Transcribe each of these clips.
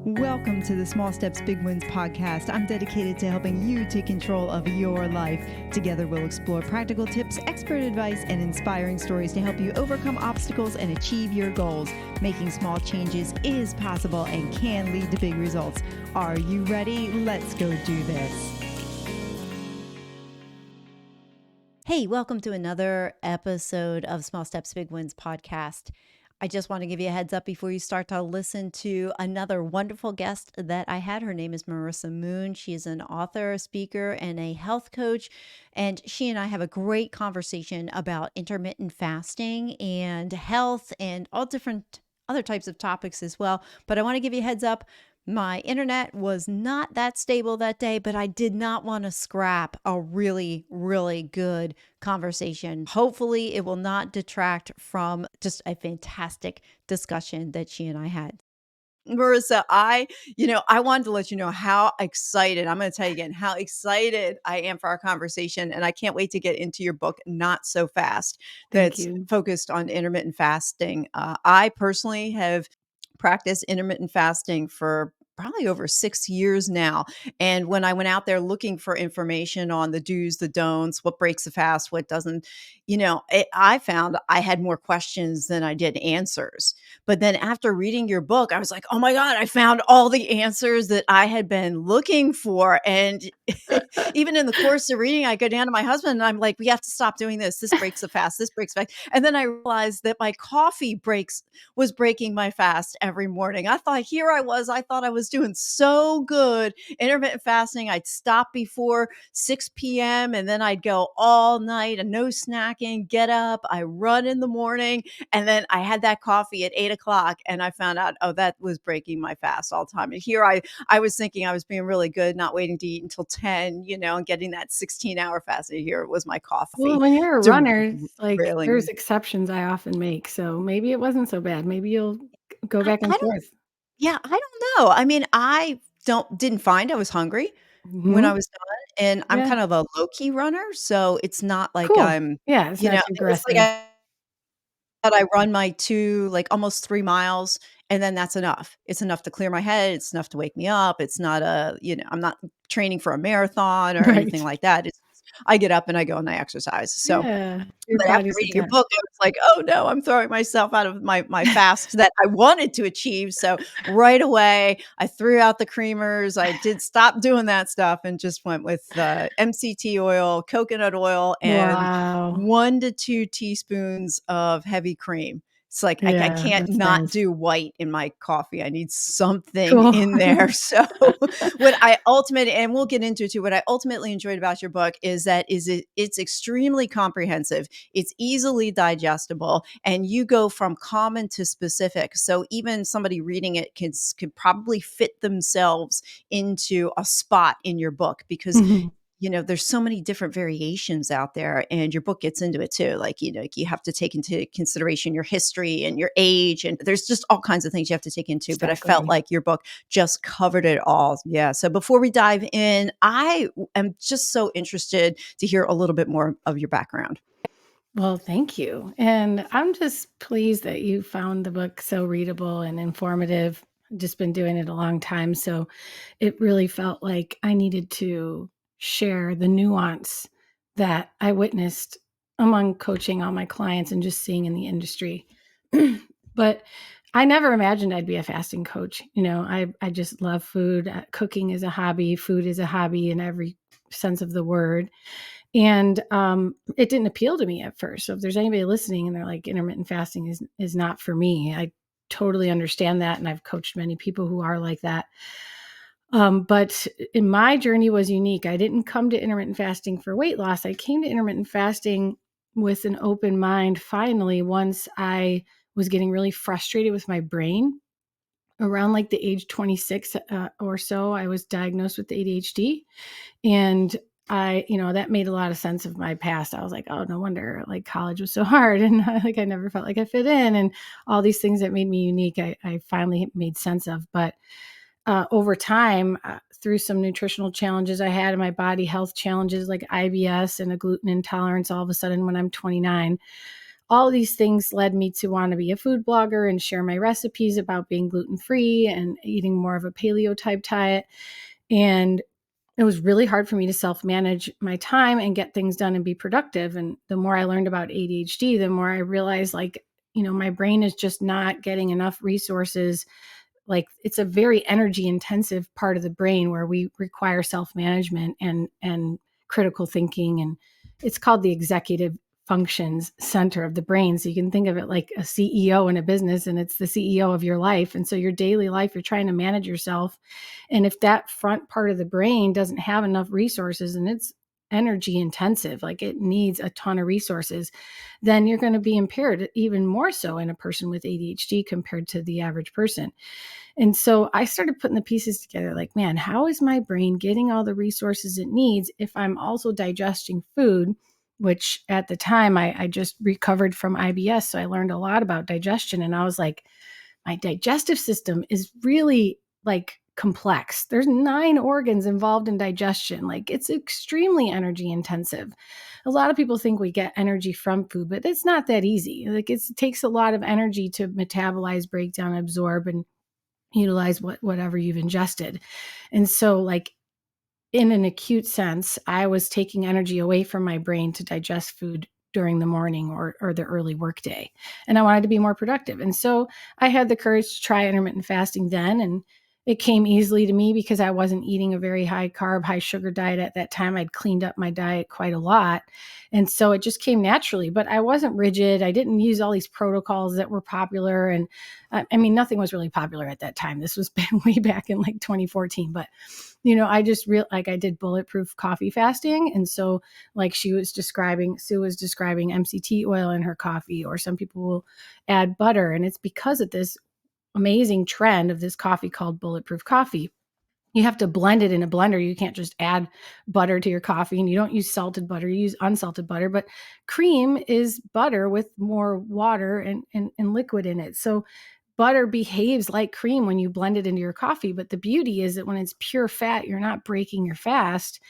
Welcome to the Small Steps, Big Wins podcast. I'm dedicated to helping you take control of your life. Together, we'll explore practical tips, expert advice, and inspiring stories to help you overcome obstacles and achieve your goals. Making small changes is possible and can lead to big results. Are you ready? Let's go do this. Hey, welcome to another episode of Small Steps, Big Wins podcast. I just want to give you a heads up before you start to listen to another wonderful guest that I had. Her name is Marissa Moon. She is an author, a speaker, and a health coach. And she and I have a great conversation about intermittent fasting and health and all different other types of topics as well. But I want to give you a heads up. My internet was not that stable that day, but I did not want to scrap a really, really good conversation. Hopefully, it will not detract from just a fantastic discussion that she and I had. Marissa, I wanted to let you know how excited, I'm going to tell you again, how excited I am for our conversation. And I can't wait to get into your book, Not So Fast, Thank that's you. focused on intermittent fasting. I personally have practiced intermittent fasting for probably over 6 years now. And when I went out there looking for information on the do's, the don'ts, what breaks the fast, what doesn't, I found I had more questions than I did answers. But then after reading your book, I was like, oh my God, I found all the answers that I had been looking for. And even in the course of reading, I go down to my husband and I'm like, we have to stop doing this. This breaks the fast. This breaks the fast. And then I realized that my coffee was breaking my fast every morning. I thought, I thought I was doing so good. Intermittent fasting, I'd stop before 6 p.m. and then I'd go all night and no snacking, get up, I run in the morning. And then I had that coffee at 8 o'clock and I found out, oh, that was breaking my fast all the time. And here I was thinking I was being really good, not waiting to eat until 10, and getting that 16-hour fast. And here it was my Well, coffee. when you're a runner, it's like Derailing there's me. exceptions I often make, so maybe it wasn't so bad. Maybe you'll go back I and don't, forth. yeah, I don't know. I mean, I didn't find I was hungry when I Mhm. was done. And I'm Yeah, kind of a low key runner. So it's not like cool. Yeah, it's not too it's like aggressive. I run my 2, like almost 3 miles, and then that's enough. It's enough to clear my head. It's enough to wake me up. It's not I'm not training for a marathon or anything Right. like that. It's I get up and I go and I exercise. So, Yeah, your but after body's reading your adapt. book, I was like, "Oh no, I'm throwing myself out of my fast that I wanted to achieve." So right away, I threw out the creamers. I did stop doing that stuff and just went with MCT oil, coconut oil, and Wow. 1 to 2 teaspoons of heavy cream. It's like I Yeah, can't that's not nice. do white in my coffee. I need something Cool. in there. So what we'll get into it too, what I ultimately enjoyed about your book is it's extremely comprehensive. It's easily digestible and you go from common to specific. So even somebody reading it could probably fit themselves into a spot in your book because Mhm. there's so many different variations out there and your book gets into it too. Like, you have to take into consideration your history and your age. And there's just all kinds of things you have to take into, but I felt Exactly. like your book just covered it all. Yeah. So before we dive in, I am just so interested to hear a little bit more of your background. Well, thank you. And I'm just pleased that you found the book so readable and informative. I've just been doing it a long time. So it really felt like I needed to share the nuance that I witnessed among coaching all my clients and just seeing in the industry. But I never imagined I'd be a fasting coach. I just love food. Cooking is a hobby, food is a hobby in every sense of the word. And it didn't appeal to me at first. So if there's anybody listening and they're like, intermittent fasting is not for me, I totally understand that. And I've coached many people who are like that. But in my journey was unique. I didn't come to intermittent fasting for weight loss. I came to intermittent fasting with an open mind. Finally, once I was getting really frustrated with my brain around like the age 26 or so, I was diagnosed with ADHD. And that made a lot of sense of my past. I was like, oh, no wonder like college was so hard. And I never felt like I fit in and all these things that made me unique. I finally made sense of, but over time, through some nutritional challenges I had in my body, health challenges like IBS and a gluten intolerance, all of a sudden when I'm 29, all these things led me to want to be a food blogger and share my recipes about being gluten-free and eating more of a paleo type diet. And it was really hard for me to self-manage my time and get things done and be productive. And the more I learned about ADHD, the more I realized, like, my brain is just not getting enough resources. Like, it's a very energy intensive part of the brain where we require self-management and critical thinking. And it's called the executive functions center of the brain. So you can think of it like a CEO in a business, and it's the CEO of your life. And so your daily life, you're trying to manage yourself. And if that front part of the brain doesn't have enough resources, and it's energy intensive, like it needs a ton of resources, then you're going to be impaired even more so in a person with ADHD compared to the average person. And so I started putting the pieces together, like, man, how is my brain getting all the resources it needs if I'm also digesting food? Which at the time I just recovered from IBS. So I learned a lot about digestion. And I was like, my digestive system is really like complex. There's 9 organs involved in digestion. Like, it's extremely energy intensive. A lot of people think we get energy from food, but it's not that easy. Like, it takes a lot of energy to metabolize, break down, absorb, and utilize whatever you've ingested. And so, like, in an acute sense, I was taking energy away from my brain to digest food during the morning or the early workday. And I wanted to be more productive. And so I had the courage to try intermittent fasting then. And it came easily to me because I wasn't eating a very high carb, high sugar diet at that time. I'd cleaned up my diet quite a lot. And so it just came naturally, but I wasn't rigid. I didn't use all these protocols that were popular. And I mean, nothing was really popular at that time. This was way back in like 2014, but I just like I did bulletproof coffee fasting. And so, like, Sue was describing MCT oil in her coffee, or some people will add butter. And it's because of this amazing trend of this coffee called bulletproof coffee. You have to blend it in a blender. You can't just add butter to your coffee, and you don't use salted butter, you use unsalted butter. But cream is butter with more water and liquid in it. So butter behaves like cream when you blend it into your coffee. But the beauty is that when it's pure fat, you're not breaking your fast.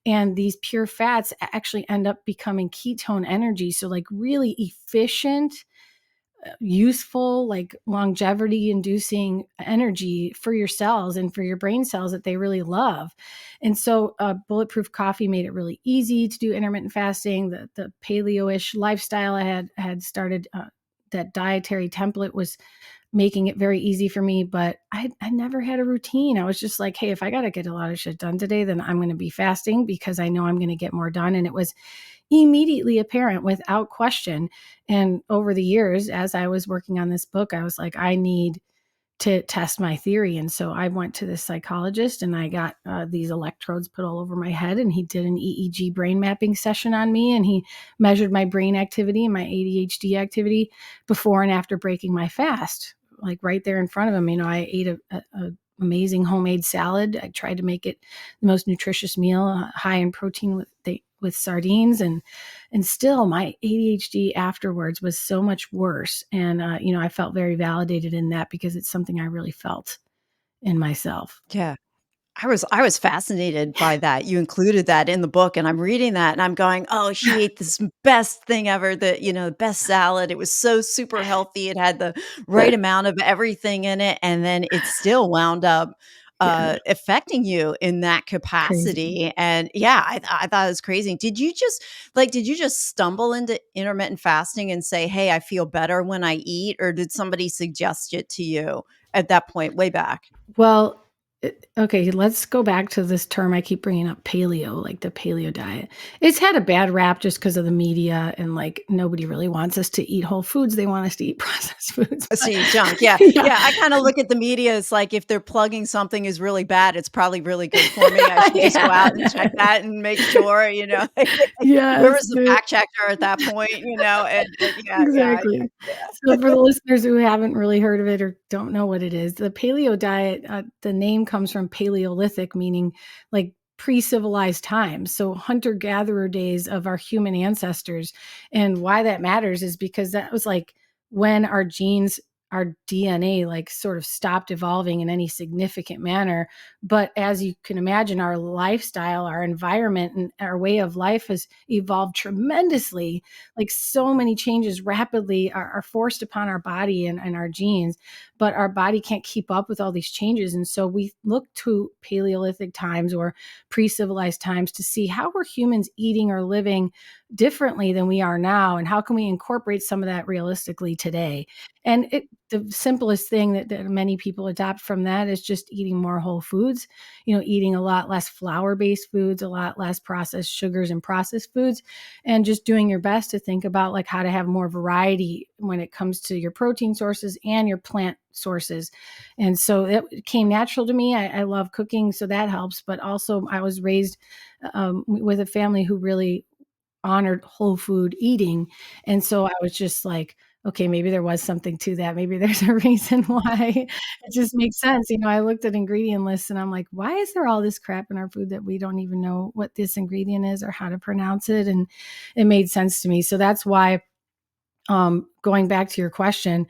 And these pure fats actually end up becoming ketone energy. So, like, really efficient, useful, like longevity inducing energy for your cells and for your brain cells that they really love. And so bulletproof coffee made it really easy to do intermittent fasting. The paleo-ish lifestyle I had started, that dietary template was making it very easy for me, but I never had a routine. I was just like, hey, if I got to get a lot of shit done today, then I'm going to be fasting because I know I'm going to get more done. And it was immediately apparent without question. And over the years, as I was working on this book, I was like, I need to test my theory. And so I went to this psychologist and I got these electrodes put all over my head, and he did an EEG brain mapping session on me, and he measured my brain activity and my ADHD activity before and after breaking my fast, like right there in front of him. I ate a amazing homemade salad. I tried to make it the most nutritious meal, high in protein with sardines, and still my ADHD afterwards was so much worse. And I felt very validated in that because it's something I really felt in myself. Yeah. I was fascinated by that. You included that in the book, and I'm reading that, and I'm going, "Oh, she ate this best thing ever, the best salad. It was so super healthy. It had the right amount of everything in it," and then it still wound up, Yeah, affecting you in that crazy. capacity, and yeah, I thought it was crazy. Did you just stumble into intermittent fasting and say, "Hey, I feel better when I eat," or did somebody suggest it to you at that point way back? Well, okay, let's go back to this term I keep bringing up, paleo, like the paleo diet. It's had a bad rap just because of the media, and like nobody really wants us to eat whole foods. They want us to eat processed foods. But See, junk, yeah. yeah. Yeah, I kinda look at the media as like, if they're plugging something is really bad, it's probably really good for me. I should just go out and check Yeah. that and make sure, Yes, whoever's the fact checker at that point, and yeah, yeah, exactly. yeah. So for the listeners who haven't really heard of it or don't know what it is, the paleo diet, the name comes from Paleolithic, meaning like pre-civilized times. So hunter-gatherer days of our human ancestors. And why that matters is because that was like when our genes our DNA like sort of stopped evolving in any significant manner. But as you can imagine, our lifestyle, our environment, and our way of life has evolved tremendously. Like so many changes rapidly are forced upon our body and our genes, but our body can't keep up with all these changes. And so we look to Paleolithic times or pre-civilized times to see how were humans eating or living differently than we are now, and how can we incorporate some of that realistically today. And the simplest thing that many people adopt from that is just eating more whole foods, eating a lot less flour-based foods, a lot less processed sugars and processed foods, and just doing your best to think about like how to have more variety when it comes to your protein sources and your plant sources. And so it came natural to me. I love cooking, so that helps. But also, I was raised with a family who really honored whole food eating. And so I was just like, okay, maybe there was something to that. Maybe there's a reason why it just makes sense. I looked at ingredient lists and I'm like, why is there all this crap in our food that we don't even know what this ingredient is or how to pronounce it? And it made sense to me. So that's why, going back to your question,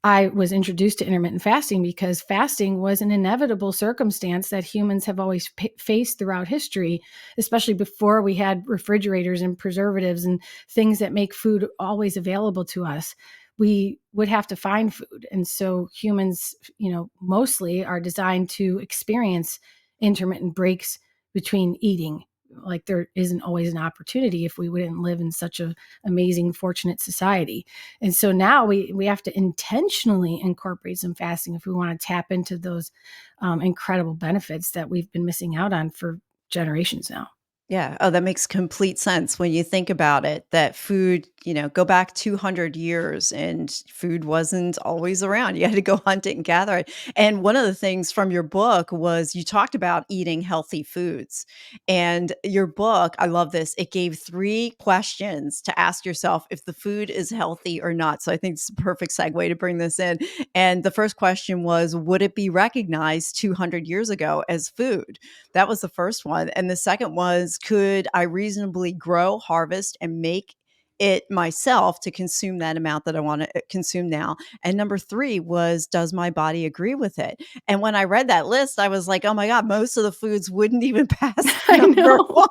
I was introduced to intermittent fasting because fasting was an inevitable circumstance that humans have always faced throughout history, especially before we had refrigerators and preservatives and things that make food always available to us. We would have to find food. And so humans, mostly are designed to experience intermittent breaks between eating. Like there isn't always an opportunity if we wouldn't live in such a amazing, fortunate society. And so now we have to intentionally incorporate some fasting if we want to tap into those incredible benefits that we've been missing out on for generations now. Yeah. Oh, that makes complete sense when you think about it, that food, go back 200 years and food wasn't always around. You had to go hunt it and gather it. And one of the things from your book was you talked about eating healthy foods. And your book, I love this, it gave 3 questions to ask yourself if the food is healthy or not. So I think it's a perfect segue to bring this in. And the first question was, would it be recognized 200 years ago as food? That was the first one. And the second was, could I reasonably grow, harvest, and make it myself to consume that amount that I want to consume now? And number 3 was, does my body agree with it? And when I read that list, I was like, oh my God, most of the foods wouldn't even pass I number know. 1.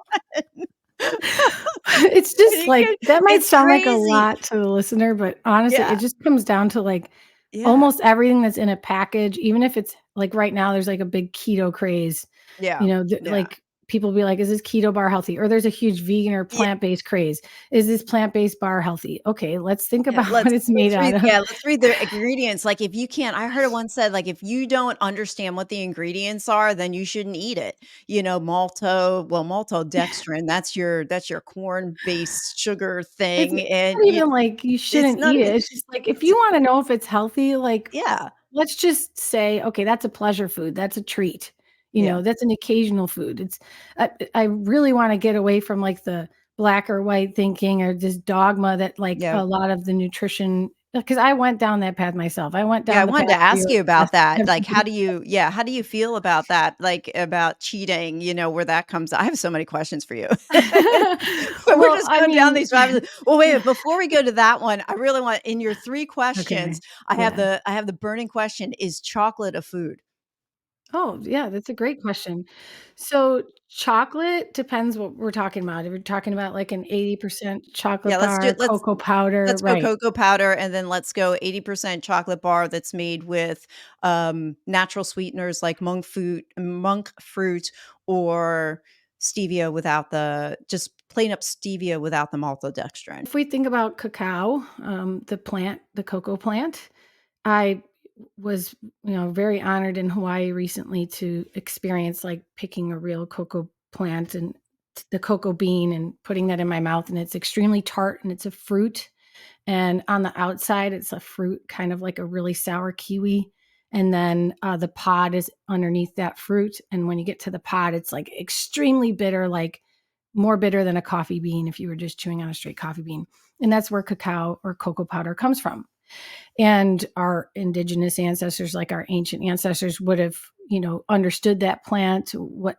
It's just like that might It's sound like a crazy. lot to the listener, but honestly, it Yeah. just comes down to like Yeah. almost everything that's in a package, even if it's like right now, there's like a big keto craze. Yeah. Yeah. Like people be like, is this keto bar healthy? Or there's a huge vegan or Yeah. plant-based craze. Is this plant-based bar healthy? Okay, let's think Yeah, about what it's made out of. let's read the ingredients, like, if you can't I heard it once said, like, if you don't understand what the ingredients are, then you shouldn't eat it. Maltodextrin, that's your corn-based sugar It's thing, and not even like you it's shouldn't not eat it. even It's just like if it's you wanna know if it's healthy, like, yeah, let's just say, okay, that's a pleasure food, that's a treat, yeah, that's an occasional food. I really wanna get away from, like, the black or white thinking or this dogma that, like, yeah. a lot of the nutrition because I went down that path myself. I went Yeah, I down the wanted path to where ask you're you about fasting that, every like, day. how do you feel about that? Like, about cheating, where that comes I have so many questions for you. But we're Well, just I going down mean these rabbit well, wait, before we go to that one, I really want in your 3 questions, okay, yeah. I have the burning question, is chocolate a food? Oh, yeah, that's a great question. So, chocolate depends what we're talking about. If we're talking about, like, an 80% Yeah, chocolate bar, cocoa powder, let's go right. cocoa powder, and then let's go 80% chocolate bar that's made with, natural sweeteners like monk fruit or stevia without the just plain up stevia without the maltodextrin. If we think about cacao, the plant, the cocoa plant, I was, very honored in Hawaii recently to experience like picking a real cocoa plant and the cocoa bean and putting that in my mouth. And it's extremely tart and it's a fruit. And on the outside, it's a fruit, kind of like a really sour kiwi. And then the pod is underneath that fruit. And when you get to the pod, it's like extremely bitter, like more bitter than a coffee bean if you were just chewing on a straight coffee bean. And that's where cacao or cocoa powder comes from. And our indigenous ancestors, like our ancient ancestors, would have, understood that plant, what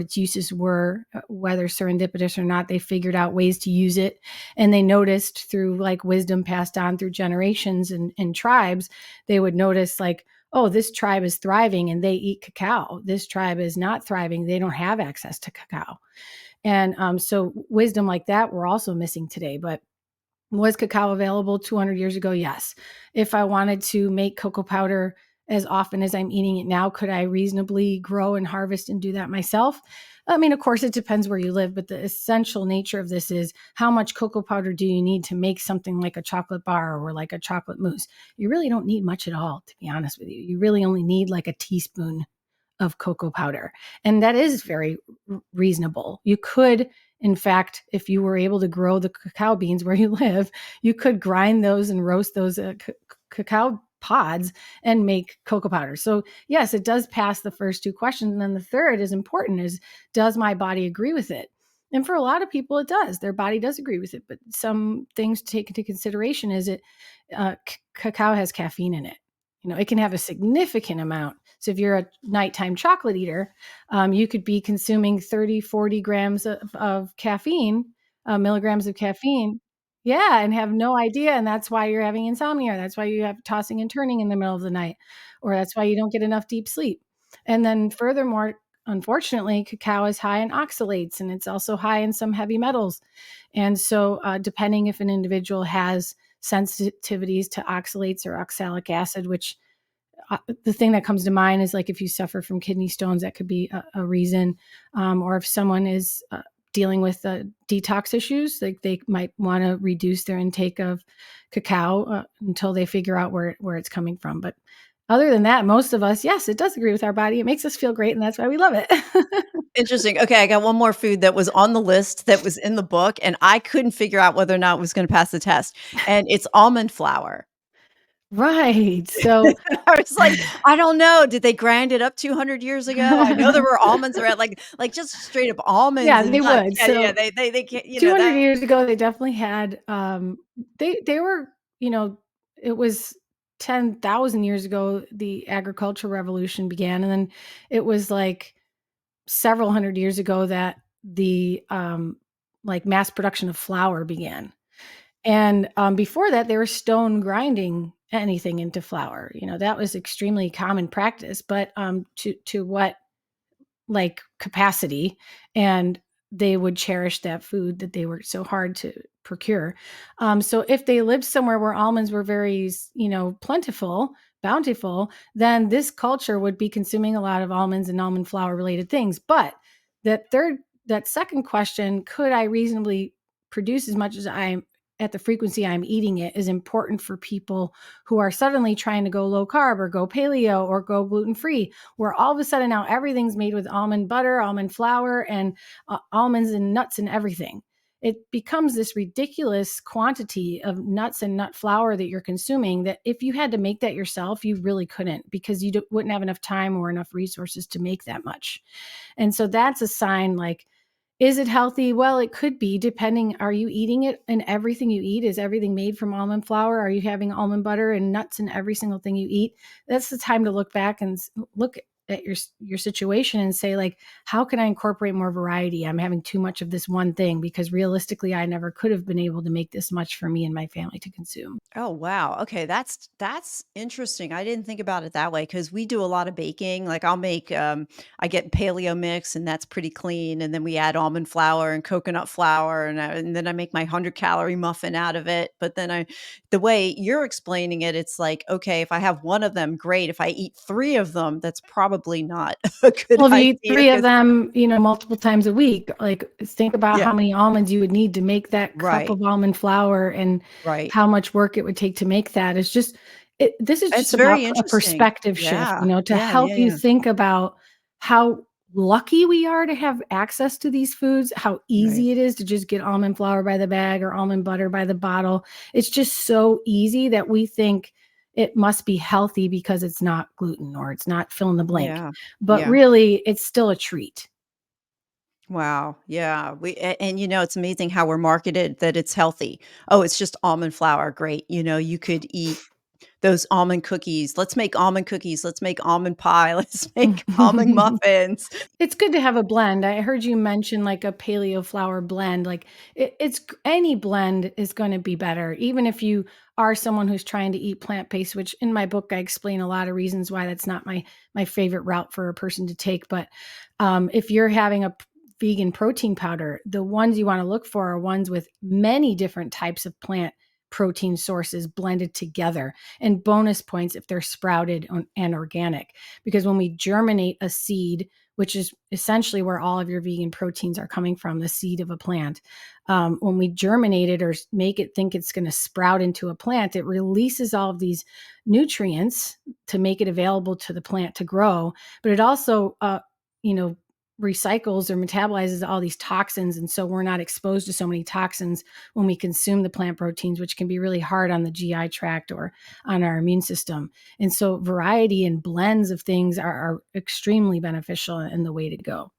its uses were, whether serendipitous or not. They figured out ways to use it, and they noticed through like wisdom passed on through generations and tribes. They would notice like, oh, this tribe is thriving and they eat cacao. This tribe is not thriving. They don't have access to cacao. And so wisdom like that we're also missing today. But was cacao available 200 years ago? Yes. If I wanted to make cocoa powder as often as I'm eating it now, could I reasonably grow and harvest and do that myself? I mean, of course, it depends where you live, but the essential nature of this is how much cocoa powder do you need to make something like a chocolate bar or like a chocolate mousse? You really don't need much at all, to be honest with you. You really only need like a teaspoon of cocoa powder. And that is very reasonable. You could, in fact, if you were able to grow the cacao beans where you live, you could grind those and roast those cacao pods and make cocoa powder. So yes, it does pass the first two questions. And then the third is important is, does my body agree with it? And for a lot of people, it does. Their body does agree with it. But some things to take into consideration is cacao has caffeine in it. It can have a significant amount. So if you're a nighttime chocolate eater, you could be consuming 30, 40 grams of caffeine, milligrams of caffeine. Yeah, and have no idea. And that's why you're having insomnia. That's why you have tossing and turning in the middle of the night, or that's why you don't get enough deep sleep. And then furthermore, unfortunately, cacao is high in oxalates and it's also high in some heavy metals. And so depending if an individual has sensitivities to oxalates or oxalic acid, which the thing that comes to mind is like if you suffer from kidney stones, that could be a reason. Or if someone is dealing with detox issues, like they might want to reduce their intake of cacao until they figure out where it's coming from. But other than that, most of us, yes, it does agree with our body. It makes us feel great, and that's why we love it. Interesting. Okay, I got one more food that was on the list that was in the book, and I couldn't figure out whether or not it was gonna pass the test, and it's almond flour. Right. So I was like, "I don't know, did they grind it up 200 years ago?" I know there were almonds around, like, just straight up almonds yeah, and they nuts. would. Yeah, yeah, So they can't 200 that. years ago, they definitely had, they were, it was 10,000 years ago, the agricultural revolution began. And then it was like several hundred years ago that the, like mass production of flour began. And before that, they were stone grinding anything into flour. That was extremely common practice, but to what like capacity, and they would cherish that food that they worked so hard to procure. So if they lived somewhere where almonds were very, plentiful, bountiful, then this culture would be consuming a lot of almonds and almond flour related things. But that second question, could I reasonably produce as much as I'm at the frequency I'm eating it, is important for people who are suddenly trying to go low carb or go paleo or go gluten free, where all of a sudden now everything's made with almond butter, almond flour, and almonds and nuts and everything. It becomes this ridiculous quantity of nuts and nut flour that you're consuming that if you had to make that yourself, you really couldn't, because you wouldn't have enough time or enough resources to make that much. And so that's a sign like, is it healthy? Well, it could be, depending. Are you eating it and everything you eat? Is everything made from almond flour? Are you having almond butter and nuts in every single thing you eat? That's the time to look back and look at your situation and say, like, how can I incorporate more variety? I'm having too much of this one thing because realistically, I never could have been able to make this much for me and my family to consume. Oh, wow. Okay, that's interesting. I didn't think about it that way because we do a lot of baking. Like I'll make I get paleo mix and that's pretty clean. And then we add almond flour and coconut flour and then I make my 100-calorie muffin out of it. But then the way you're explaining it, it's like, okay, if I have one of them, great. If I eat three of them, that's probably not a good Well, if you eat idea three of because them, multiple times a week, like think about yeah, how many almonds you would need to make that cup right, of almond flour and right. how much work it would take to make that. It's just, this is It's just about very a interesting. perspective shift, Yeah. to Yeah, help yeah, you yeah. think about how lucky we are to have access to these foods, how Right. easy it is to just get almond flour by the bag or almond butter by the bottle. It's just so easy that we think it must be healthy because it's not gluten or it's not fill in the blank. Yeah. But Yeah. really, it's still a treat. Wow, yeah, and, it's amazing how we're marketed that it's healthy. "Oh, it's just almond flour, great," you could eat those almond cookies. "Let's make almond cookies, let's make almond pie, let's make almond muffins." It's good to have a blend. I heard you mention like a paleo flour blend. Like any blend is going to be better, even if you are someone who's trying to eat plant based. Which in my book I explain a lot of reasons why that's not my favorite route for a person to take. But if you're having a vegan protein powder, the ones you want to look for are ones with many different types of plant protein sources blended together, and bonus points if they're sprouted and organic, because when we germinate a seed, which is essentially where all of your vegan proteins are coming from, the seed of a plant. When we germinate it or make it think it's going to sprout into a plant, it releases all of these nutrients to make it available to the plant to grow. But it also, you know, recycles or metabolizes all these toxins. And so we're not exposed to so many toxins when we consume the plant proteins, which can be really hard on the GI tract or on our immune system. And so variety and blends of things are extremely beneficial and the way to go.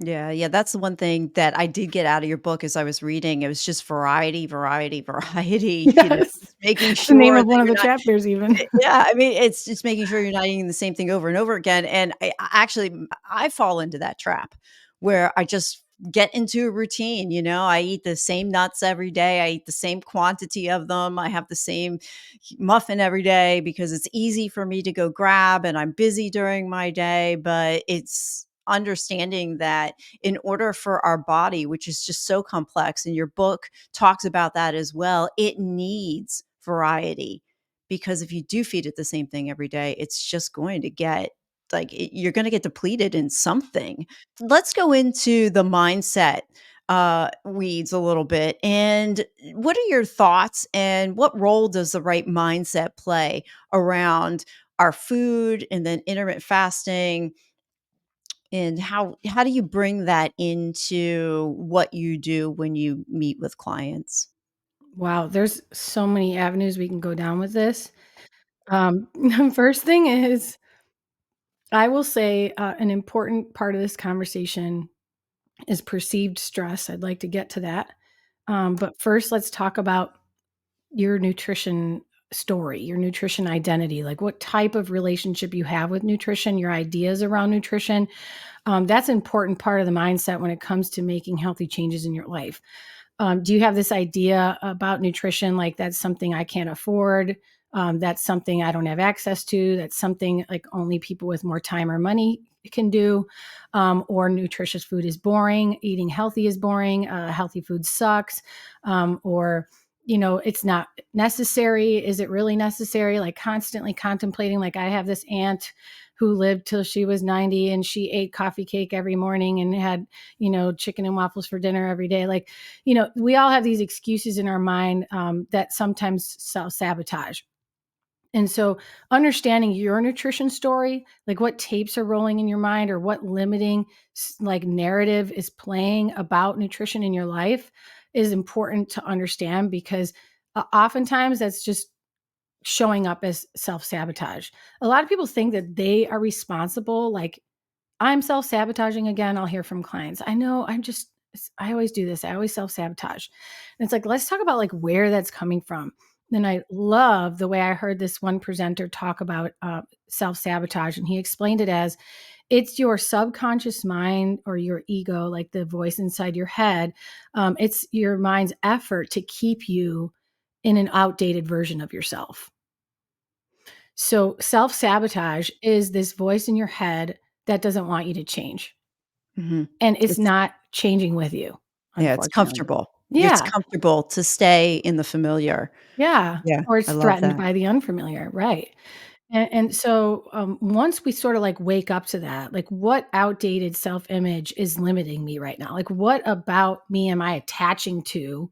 Yeah, yeah, that's the one thing that I did get out of your book as I was reading. It was just variety, variety, variety, Yes. just making It's the name sure of that one of you're the not. chapters even. Yeah, I mean, it's just making sure you're not eating the same thing over and over again, and I fall into that trap where I just get into a routine, I eat the same nuts every day, I eat the same quantity of them, I have the same muffin every day because it's easy for me to go grab and I'm busy during my day, but it's understanding that in order for our body, which is just so complex, and your book talks about that as well, it needs variety because if you do feed it the same thing every day, it's just going to get you're going to get depleted in something. Let's go into the mindset weeds a little bit. And what are your thoughts and what role does the right mindset play around our food and then intermittent fasting? And how do you bring that into what you do when you meet with clients? Wow, there's so many avenues we can go down with this. First thing is, I will say an important part of this conversation is perceived stress. I'd like to get to that. But first, let's talk about your nutrition story, your nutrition identity, like what type of relationship you have with nutrition, your ideas around nutrition. That's an important part of the mindset when it comes to making healthy changes in your life. Do you have this idea about nutrition? Like that's something I can't afford. That's something I don't have access to. That's something like only people with more time or money can do. Or nutritious food is boring. Eating healthy is boring. Healthy food sucks. Or it's not necessary. Is it really necessary? Like constantly contemplating. Like I have this aunt who lived till she was 90 and she ate coffee cake every morning and had, chicken and waffles for dinner every day. Like, we all have these excuses in our mind that sometimes self sabotage. And so understanding your nutrition story, like what tapes are rolling in your mind or what limiting like narrative is playing about nutrition in your life is important to understand because oftentimes that's just showing up as self sabotage. A lot of people think that they are responsible. Like I'm self sabotaging again. I'll hear from clients. I know I always do this. I always self sabotage. And it's like, let's talk about like where that's coming from. And I love the way I heard this one presenter talk about self sabotage. And he explained it as it's your subconscious mind or your ego, like the voice inside your head. It's your mind's effort to keep you in an outdated version of yourself. So self sabotage is this voice in your head that doesn't want you to change. Mhm. And it's It's not changing with you, Yeah, it's unfortunately. comfortable. It's Yeah, comfortable to stay in the familiar. yeah, Yeah, or I it's love threatened that. by the unfamiliar, right. And so, once we sorta, like, wake up to that, like, what outdated self-image is limiting me right now? Like, what about me am I attaching to?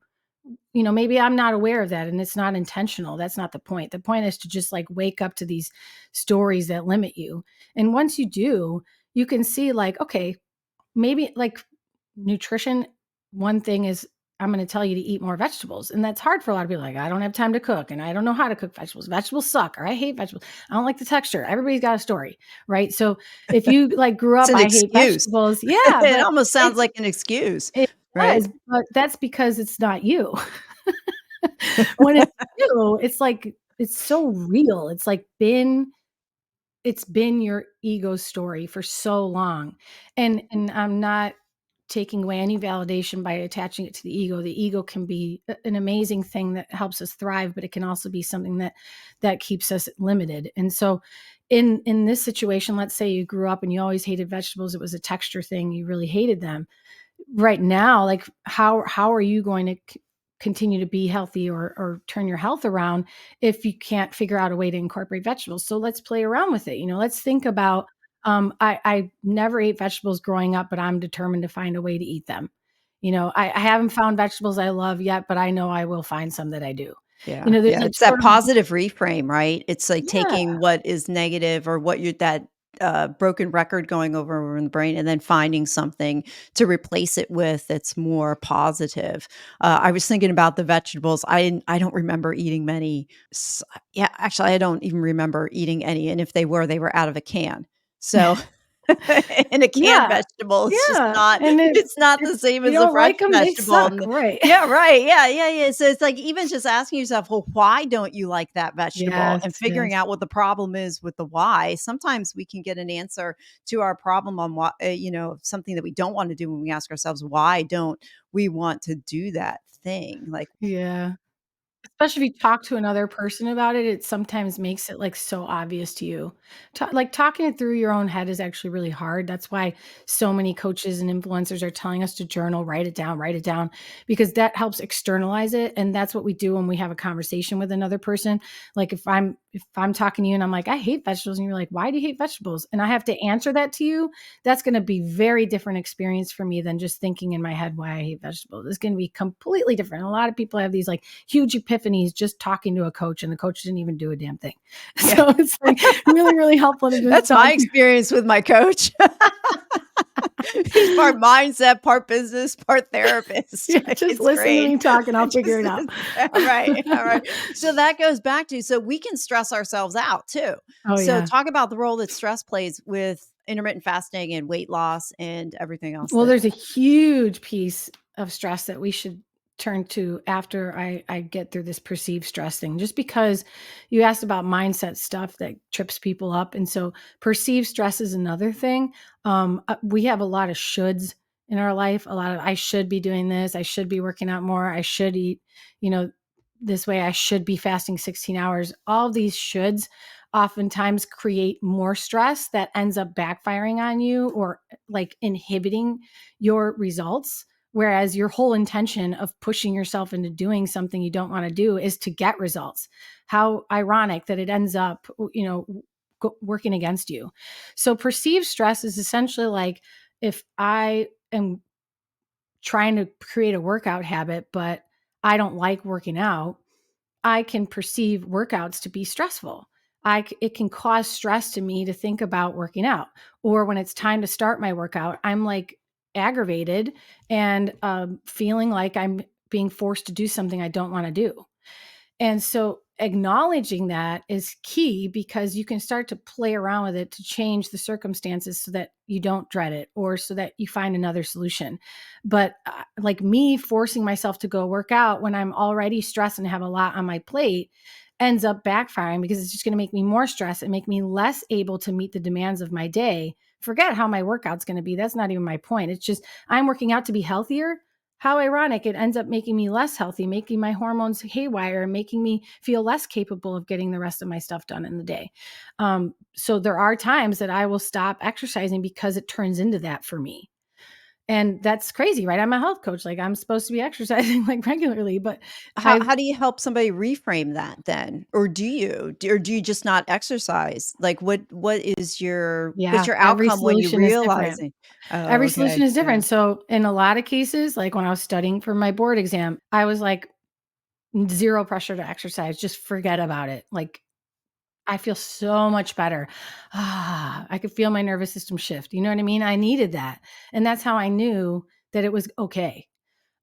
Maybe I'm not aware of that and it's not intentional, that's not the point. The point is to just, like, wake up to these stories that limit you, and once you do, you can see, like, okay, maybe, like, nutrition, one thing is I'm going to tell you to eat more vegetables. And that's hard for a lot of people. Like, I don't have time to cook and I don't know how to cook vegetables. Vegetables suck, or I hate vegetables. I don't like the texture. Everybody's got a story, right? So if you like grew It's up, an I hate excuse. vegetables. Yeah, It but almost sounds it's, like an excuse, it right? does, but that's because it's not you. When it's you, it's like, it's so real. It's been your ego story for so long. And I'm not taking away any validation by attaching it to the ego. The ego can be an amazing thing that helps us thrive, but it can also be something that keeps us limited. And so in this situation, let's say you grew up and you always hated vegetables, it was a texture thing, you really hated them. Right now, like how are you going to continue to be healthy or turn your health around if you can't figure out a way to incorporate vegetables? So let's play around with it. Let's think about, I never ate vegetables growing up, but I'm determined to find a way to eat them. I haven't found vegetables I love yet, but I know I will find some that I do. Yeah, There's yeah, like it's that sort of, positive reframe, right? It's like yeah, taking what is negative or what you that, broken record going over in the brain and then finding something to replace it with that's more positive. I was thinking about the vegetables. I don't remember eating many. Yeah, actually, I don't even remember eating any, and if they were out of a can. So and a canned yeah, vegetable is just yeah. not And it's not if the same you as a don't fresh like them, they vegetable, suck, and right? yeah, right, yeah, yeah, yeah, so it's like even just asking yourself, "Well, why don't you like that vegetable?" Yes, And figuring yes. out what the problem is with the why. Sometimes we can get an answer to our problem on what something that we don't wanna do when we ask ourselves, "Why don't we want to do that thing?" Like, Yeah. Especially if you talk to another person about it, it sometimes makes it, like, so obvious to you. Talking it through your own head is actually really hard. That's why so many coaches and influencers are telling us to journal, write it down, because that helps externalize it, and that's what we do when we have a conversation with another person. Like, if I'm talking to you and I'm like, "I hate vegetables," and you're like, "Why do you hate vegetables?" And I have to answer that to you, that's gonna be very different experience for me than just thinking in my head why I hate vegetables. It's gonna be completely different. A lot of people have these, like, huge epiphanies just talking to a coach, and the coach didn't even do a damn thing. yeah. So it's like really, really helpful to just That's talk. my experience with my coach. He's part mindset, part business, part therapist. Yeah, just It's listen to great. me talk and I'll Just figure it out. all right, all right. So that goes back to so we can stress ourselves out too. Oh, So yeah. talk about the role that stress plays with intermittent fasting and weight loss and everything else Well, that there's a huge piece of stress that we should turn to after I get through this perceived stress thing, just because you asked about mindset stuff that trips people up. And so perceived stress is another thing. We have a lot of shoulds in our life, a lot of I should be doing this, I should be working out more, I should eat, you know, this way, I should be fasting 16 hours. All of these shoulds oftentimes create more stress that ends up backfiring on you or like inhibiting your results. Whereas your whole intention of pushing yourself into doing something you don't want to do is to get results. How ironic that it ends up, working against you. So perceived stress is essentially like if I am trying to create a workout habit, but I don't like working out, I can perceive workouts to be stressful. It can cause stress to me to think about working out. Or when it's time to start my workout, I'm like aggravated and feeling like I'm being forced to do something I don't want to do. And so acknowledging that is key because you can start to play around with it to change the circumstances so that you don't dread it or so that you find another solution. But like me forcing myself to go work out when I'm already stressed and have a lot on my plate ends up backfiring because it's just going to make me more stressed and make me less able to meet the demands of my day. Forget how my workout's going to be. That's not even my point. It's just I'm working out to be healthier. How ironic, it ends up making me less healthy, making my hormones haywire, and making me feel less capable of getting the rest of my stuff done in the day. So there are times that I will stop exercising because it turns into that for me. And that's crazy, right? I'm a health coach. Like I'm supposed to be exercising like regularly, but how I've, how do you help somebody reframe that then? Or do you? Or do you just not exercise? Like what is what's yeah, your every outcome when you solution is different. realizing, "Oh, Every solution okay, is yeah." different. So in a lot of cases, like when I was studying for my board exam, I was like, zero pressure to exercise. Just forget about it. Like I feel so much better. I could feel my nervous system shift. You know what I mean? I needed that. And that's how I knew that it was okay.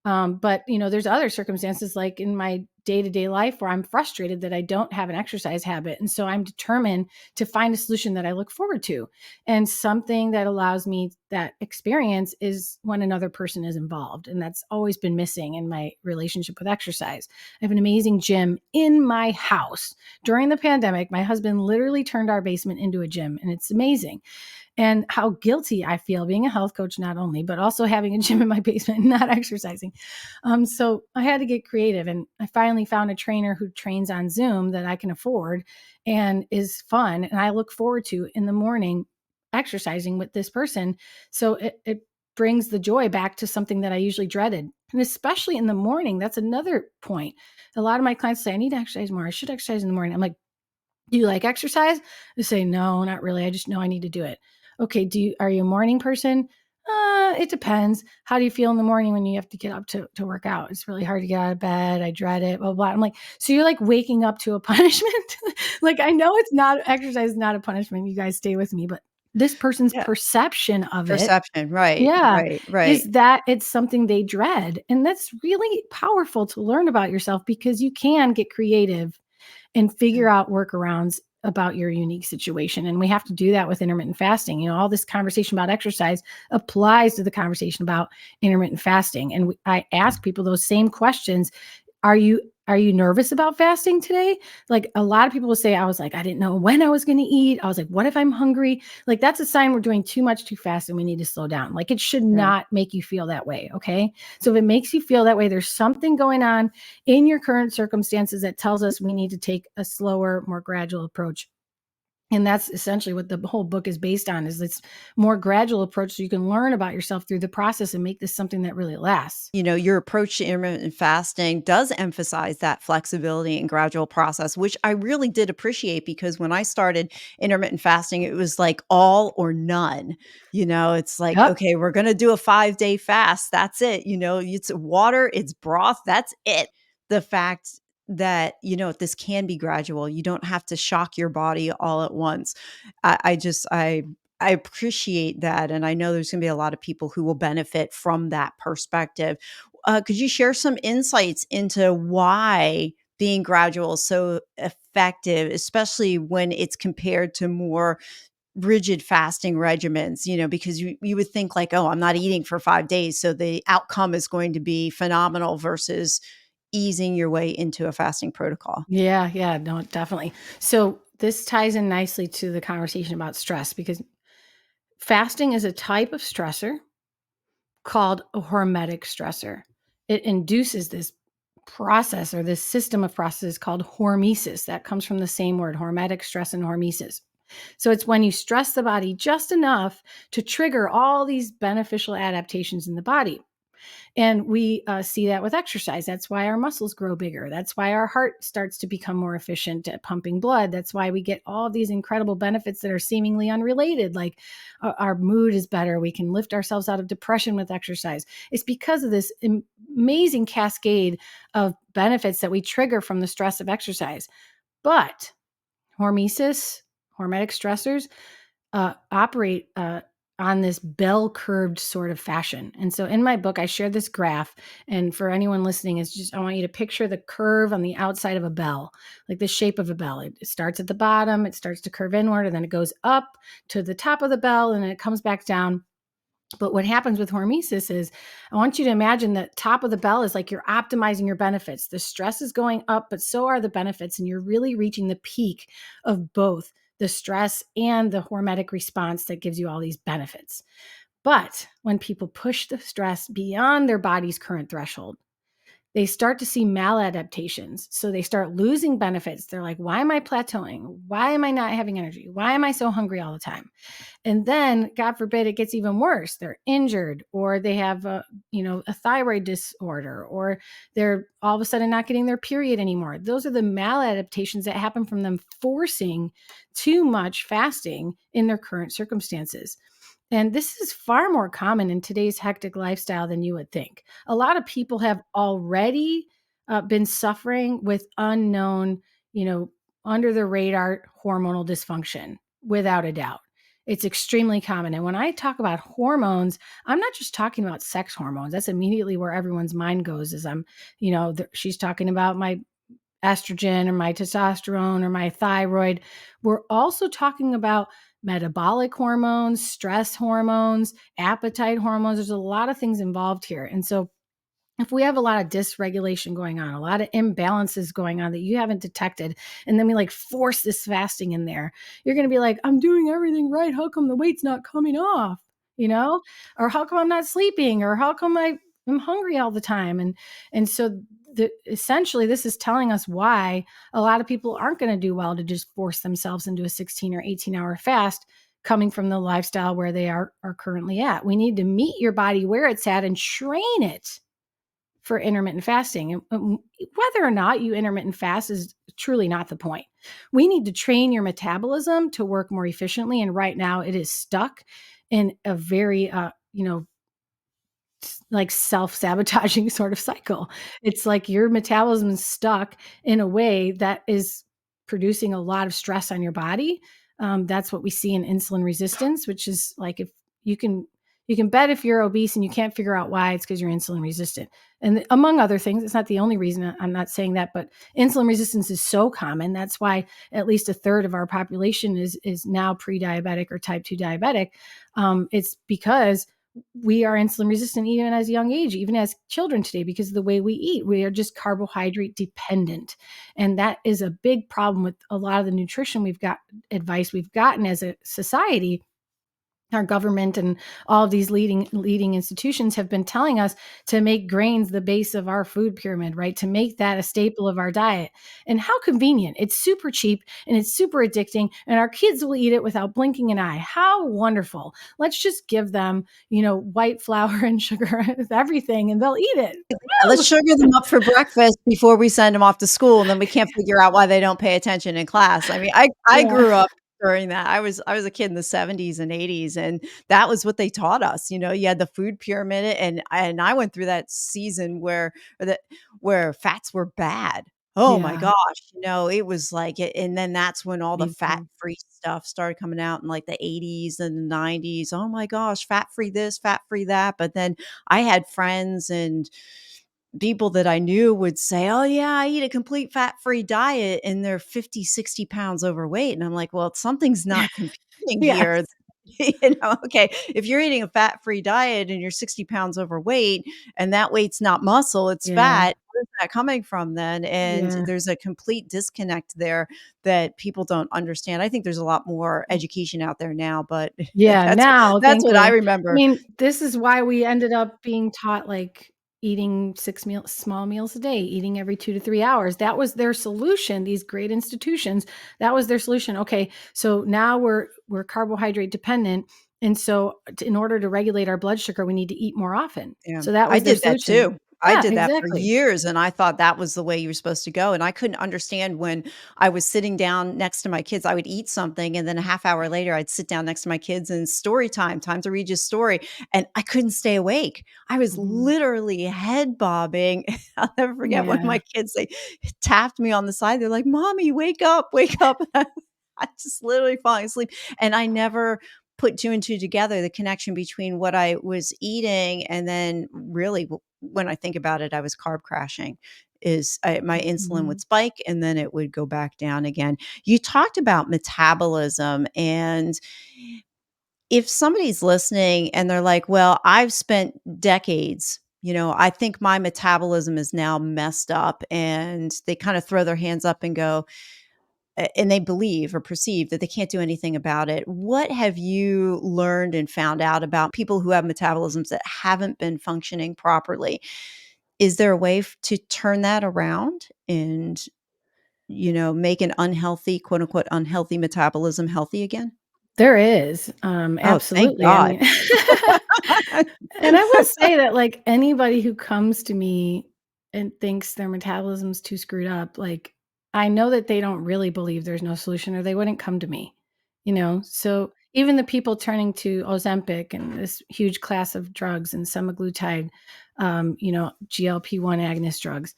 But there's other circumstances like in my day-to-day life where I'm frustrated that I don't have an exercise habit. And so I'm determined to find a solution that I look forward to. And something that allows me that experience is when another person is involved. And that's always been missing in my relationship with exercise. I have an amazing gym in my house. During the pandemic, my husband literally turned our basement into a gym, and it's amazing. And how guilty I feel being a health coach, not only, but also having a gym in my basement and not exercising. So I had to get creative, and I finally found a trainer who trains on Zoom that I can afford and is fun. And I look forward to in the morning exercising with this person. So it brings the joy back to something that I usually dreaded. And especially in the morning, that's another point. A lot of my clients say, I need to exercise more. I should exercise in the morning. I'm like, do you like exercise? They say, no, not really. I just know I need to do it. Okay. Are you a morning person? It depends. How do you feel in the morning when you have to get up to work out? It's really hard to get out of bed. I dread it, blah, blah. I'm like, so you're like waking up to a punishment? Like, I know it's not exercise, is not a punishment. You guys stay with me, but this person's Yeah. perception of it, Perception. Right. yeah, Right. Right. is that it's something they dread. And that's really powerful to learn about yourself because you can get creative and Yeah. figure out workarounds about your unique situation. And we have to do that with intermittent fasting. All this conversation about exercise applies to the conversation about intermittent fasting. And I ask people those same questions. Are you nervous about fasting today? Like a lot of people will say, I was like, I didn't know when I was going to eat. I was like, what if I'm hungry? Like that's a sign we're doing too much too fast and we need to slow down. Like it should Yeah. not make you feel that way. Okay. So if it makes you feel that way, there's something going on in your current circumstances that tells us we need to take a slower, more gradual approach. And that's essentially what the whole book is based on, is this more gradual approach so you can learn about yourself through the process and make this something that really lasts. Your approach to intermittent fasting does emphasize that flexibility and gradual process, which I really did appreciate because when I started intermittent fasting, it was like all or none. It's like, Yep. okay, we're going to do a 5-day fast. That's it. It's water, it's broth. That's it. The fact that, this can be gradual. You don't have to shock your body all at once. I appreciate that, and I know there's gonna be a lot of people who will benefit from that perspective. Could you share some insights into why being gradual is so effective, especially when it's compared to more rigid fasting regimens? Because you would think like, "Oh, I'm not eating for 5 days, so the outcome is going to be phenomenal," versus easing your way into a fasting protocol. Yeah, yeah, no, definitely. So this ties in nicely to the conversation about stress because fasting is a type of stressor called a hormetic stressor. It induces this process or this system of processes called hormesis. That comes from the same word, hormetic stress and hormesis. So it's when you stress the body just enough to trigger all these beneficial adaptations in the body. And we see that with exercise. That's why our muscles grow bigger. That's why our heart starts to become more efficient at pumping blood. That's why we get all these incredible benefits that are seemingly unrelated, like our mood is better. We can lift ourselves out of depression with exercise. It's because of this amazing cascade of benefits that we trigger from the stress of exercise. But hormesis, hormetic stressors, operate on this bell curved sort of fashion. And so in my book, I shared this graph. And for anyone listening, is just I want you to picture the curve on the outside of a bell, like the shape of a bell. It starts at the bottom, it starts to curve inward, and then it goes up to the top of the bell, and then it comes back down. But what happens with hormesis is I want you to imagine that top of the bell is like you're optimizing your benefits. The stress is going up, but so are the benefits. And you're really reaching the peak of both the stress and the hormetic response that gives you all these benefits. But when people push the stress beyond their body's current threshold, they start to see maladaptations. So they start losing benefits. They're like, why am I plateauing? Why am I not having energy? Why am I so hungry all the time? And then, God forbid, it gets even worse. They're injured, or they have a thyroid disorder, or they're all of a sudden not getting their period anymore. Those are the maladaptations that happen from them forcing too much fasting in their current circumstances. And this is far more common in today's hectic lifestyle than you would think. A lot of people have already been suffering with unknown, under the radar hormonal dysfunction, without a doubt. It's extremely common. And when I talk about hormones, I'm not just talking about sex hormones. That's immediately where everyone's mind goes, is she's talking about my estrogen or my testosterone or my thyroid. We're also talking about metabolic hormones, stress hormones, appetite hormones. There's a lot of things involved here. And so if we have a lot of dysregulation going on, a lot of imbalances going on that you haven't detected, and then we like force this fasting in there, you're going to be like, I'm doing everything right. How come the weight's not coming off? You know, or how come I'm not sleeping? Or how come I'm hungry all the time? And so essentially this is telling us why a lot of people aren't going to do well to just force themselves into a 16 or 18-hour fast coming from the lifestyle where they are currently at. We need to meet your body where it's at and train it for intermittent fasting. And whether or not you intermittent fast is truly not the point. We need to train your metabolism to work more efficiently. And right now it is stuck in a very, like self-sabotaging sort of cycle. It's like your metabolism is stuck in a way that is producing a lot of stress on your body. That's what we see in insulin resistance, which is like, if you can you can bet if you're obese and you can't figure out why, it's because you're insulin resistant. And among other things, it's not the only reason. I'm not saying that, but insulin resistance is so common. That's why at least a third of our population is now pre-diabetic or type 2 diabetic. It's because we are insulin resistant even as a young age, even as children today, because of the way we eat. We are just carbohydrate dependent. And that is a big problem with a lot of the nutrition advice we've gotten as a society. Our government and all of these leading institutions have been telling us to make grains the base of our food pyramid, right? To make that a staple of our diet. And how convenient. It's super cheap and it's super addicting, and our kids will eat it without blinking an eye. How wonderful. Let's just give them, white flour and sugar with everything, and they'll eat it. Let's Woo! sugar them up for breakfast before we send them off to school, and then we can't figure out why they don't pay attention in class. I mean, I Yeah. grew up during that. I was a kid in the '70s and '80s, and that was what they taught us. You had the food pyramid, and I went through that season where fats were bad. Oh my Yeah. gosh, it was like it, and then that's when all the Me too. fat-free stuff started coming out in like the '80s and the '90s. Oh my gosh, fat-free this, fat-free that. But then I had friends and people that I knew would say, "Oh yeah, I eat a complete fat-free diet," and they're 50, 60 pounds overweight. And I'm like, well, something's not computing Yes. here. Okay, if you're eating a fat-free diet and you're 60 pounds overweight and that weight's not muscle, it's Yeah. fat, where's that coming from then? And Yeah. there's a complete disconnect there that people don't understand. I think there's a lot more education out there now, but Yeah, that's now, that's what I thankfully. I remember. mean, this is why we ended up being taught, like, eating 6 small meals a day, eating every 2 to 3 hours. That was their solution, these great institutions, that was their solution. Okay, so now we're carbohydrate dependent, and so in order to regulate our blood sugar, we need to eat more often. Yeah, So that I was their did that solution. too. I Yeah, did that for exactly. years, and I thought that was the way you were supposed to go, and I couldn't understand when I was sitting down next to my kids. I would eat something, and then a half hour later, I'd sit down next to my kids and story time to read you a story, and I couldn't stay awake. I was Mhm. literally head bobbing. I'll never forget one of Yeah. my kids, they tapped me on the side. They're like, "Mommy, wake up, wake up." I just literally falling asleep, and I never put 2 and 2 together, the connection between what I was eating and then really when I think about it, I was carb crashing. My insulin would Mhm. spike and then it would go back down again. You talked about metabolism, and if somebody's listening and they're like, "Well, I've spent decades, I think my metabolism is now messed up," and they kind of throw their hands up and go, and they believe or perceive that they can't do anything about it. What have you learned and found out about people who have metabolisms that haven't been functioning properly? Is there a way to turn that around and, make an unhealthy, quote unquote, unhealthy metabolism healthy again? There is, Oh, thank absolutely. I God. mean and I will say that, like, anybody who comes to me and thinks their metabolism's too screwed up, like, I know that they don't really believe there's no solution or they wouldn't come to me, you know? So, even the people turning to Ozempic and this huge class of drugs and semaglutide, GLP-1 agonist drugs,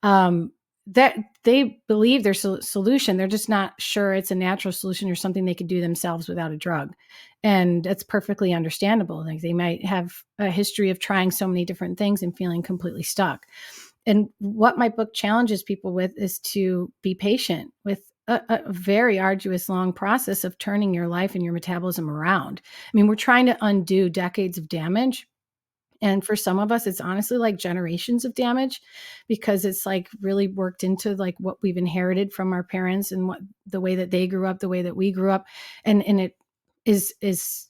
um, that they believe there's a solution. They're just not sure it's a natural solution or something they could do themselves without a drug. And that's perfectly understandable. Like they might have a history of trying so many different things and feeling completely stuck. And what my book challenges people with is to be patient with a very arduous, long process of turning your life and your metabolism around. I mean, we're trying to undo decades of damage, and for some of us, it's honestly like generations of damage because it's like really worked into like what we've inherited from our parents and what the way that they grew up, the way that we grew up. And it is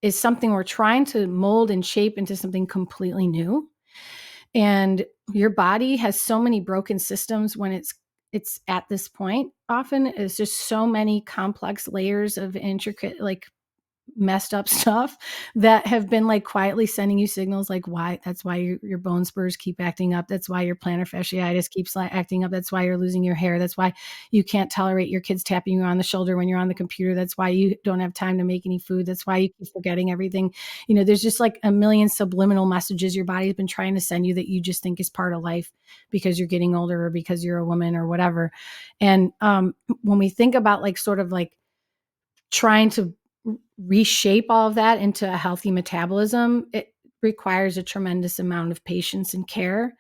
something we're trying to mold and shape into something completely new. And your body has so many broken systems when it's at this point. Often it's just so many complex layers of intricate, like messed up stuff that have been like quietly sending you signals like why that's why your bone spurs keep acting up, that's why your plantar fasciitis keeps acting up, that's why you're losing your hair, that's why you can't tolerate your kids tapping you on the shoulder when you're on the computer, that's why you don't have time to make any food, that's why you keep forgetting everything. There's just like a million subliminal messages your body's been trying to send you that you just think is part of life because you're getting older or because you're a woman or whatever. And when we think about like sort of like trying to reshape all of that into a healthy metabolism, it requires a tremendous amount of patience and care,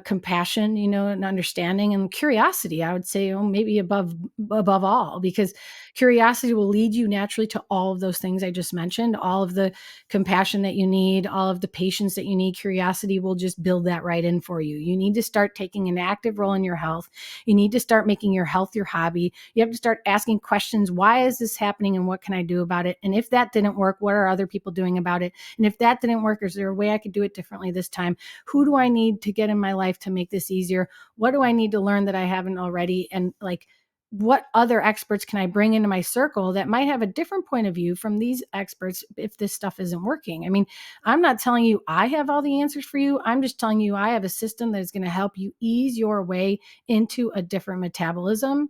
compassion, and understanding and curiosity. I would say, maybe above all, because curiosity will lead you naturally to all of those things I just mentioned, all of the compassion that you need, all of the patience that you need. Curiosity will just build that right in for you. You need to start taking an active role in your health. You need to start making your health your hobby. You have to start asking questions. Why is this happening and what can I do about it? And if that didn't work, what are other people doing about it? And if that didn't work, is there a way I could do it differently this time? Who do I need to get in my life to make this easier? What do I need to learn that I haven't already? And like, what other experts can I bring into my circle that might have a different point of view from these experts if this stuff isn't working? I mean, I'm not telling you I have all the answers for you. I'm just telling you I have a system that is going to help you ease your way into a different metabolism.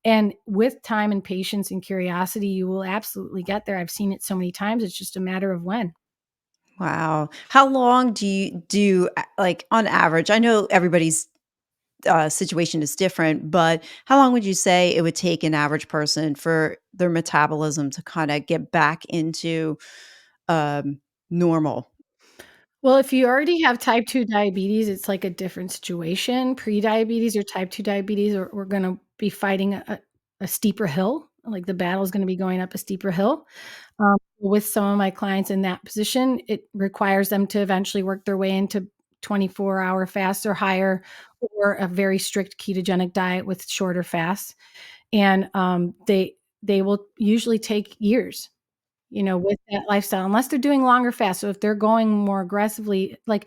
And with time and patience and curiosity, you will absolutely get there. I've seen it so many times. It's just a matter of when. Wow. How long do you do, like, on average? I know everybody's, situation is different, but how long would you say it would take an average person for their metabolism to kinda get back into, normal? Well, if you already have type 2 diabetes, it's like a different situation. Pre-diabetes or type 2 diabetes, we're going to be fighting a steeper hill. Like the battle is going to be going up a steeper hill. With some of my clients in that position, it requires them to eventually work their way into 24-hour fasts or higher, or a very strict ketogenic diet with shorter fasts. And they will usually take years, with that lifestyle, unless they're doing longer fasts. So if they're going more aggressively, like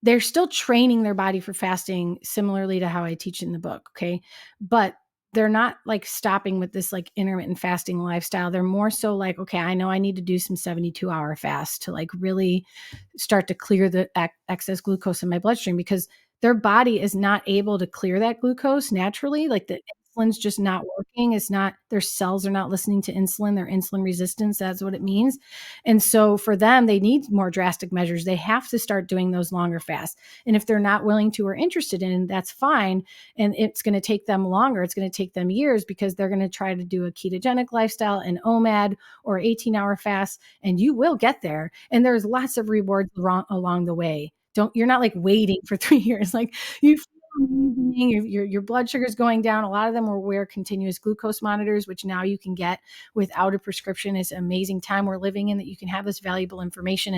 they're still training their body for fasting similarly to how I teach in the book. Okay. But they're not like stopping with this like intermittent fasting lifestyle. They're more so like, okay, I know I need to do some 72-hour fast to like really start to clear the excess glucose in my bloodstream, because their body is not able to clear that glucose naturally. Like the insulin's just not working. It's not, their cells are not listening to insulin. Their insulin resistance, that's what it means. And so for them, they need more drastic measures. They have to start doing those longer fasts. And if they're not willing to or interested in, that's fine. And it's going to take them longer. It's going to take them years, because they're going to try to do a ketogenic lifestyle, an OMAD, or 18-hour fast, and you will get there. And there's lots of rewards along the way. You're not like waiting for 3 years. Like you feel amazing, your blood sugar is going down. A lot of them will wear continuous glucose monitors, which now you can get without a prescription. It's an amazing time we're living in that you can have this valuable information.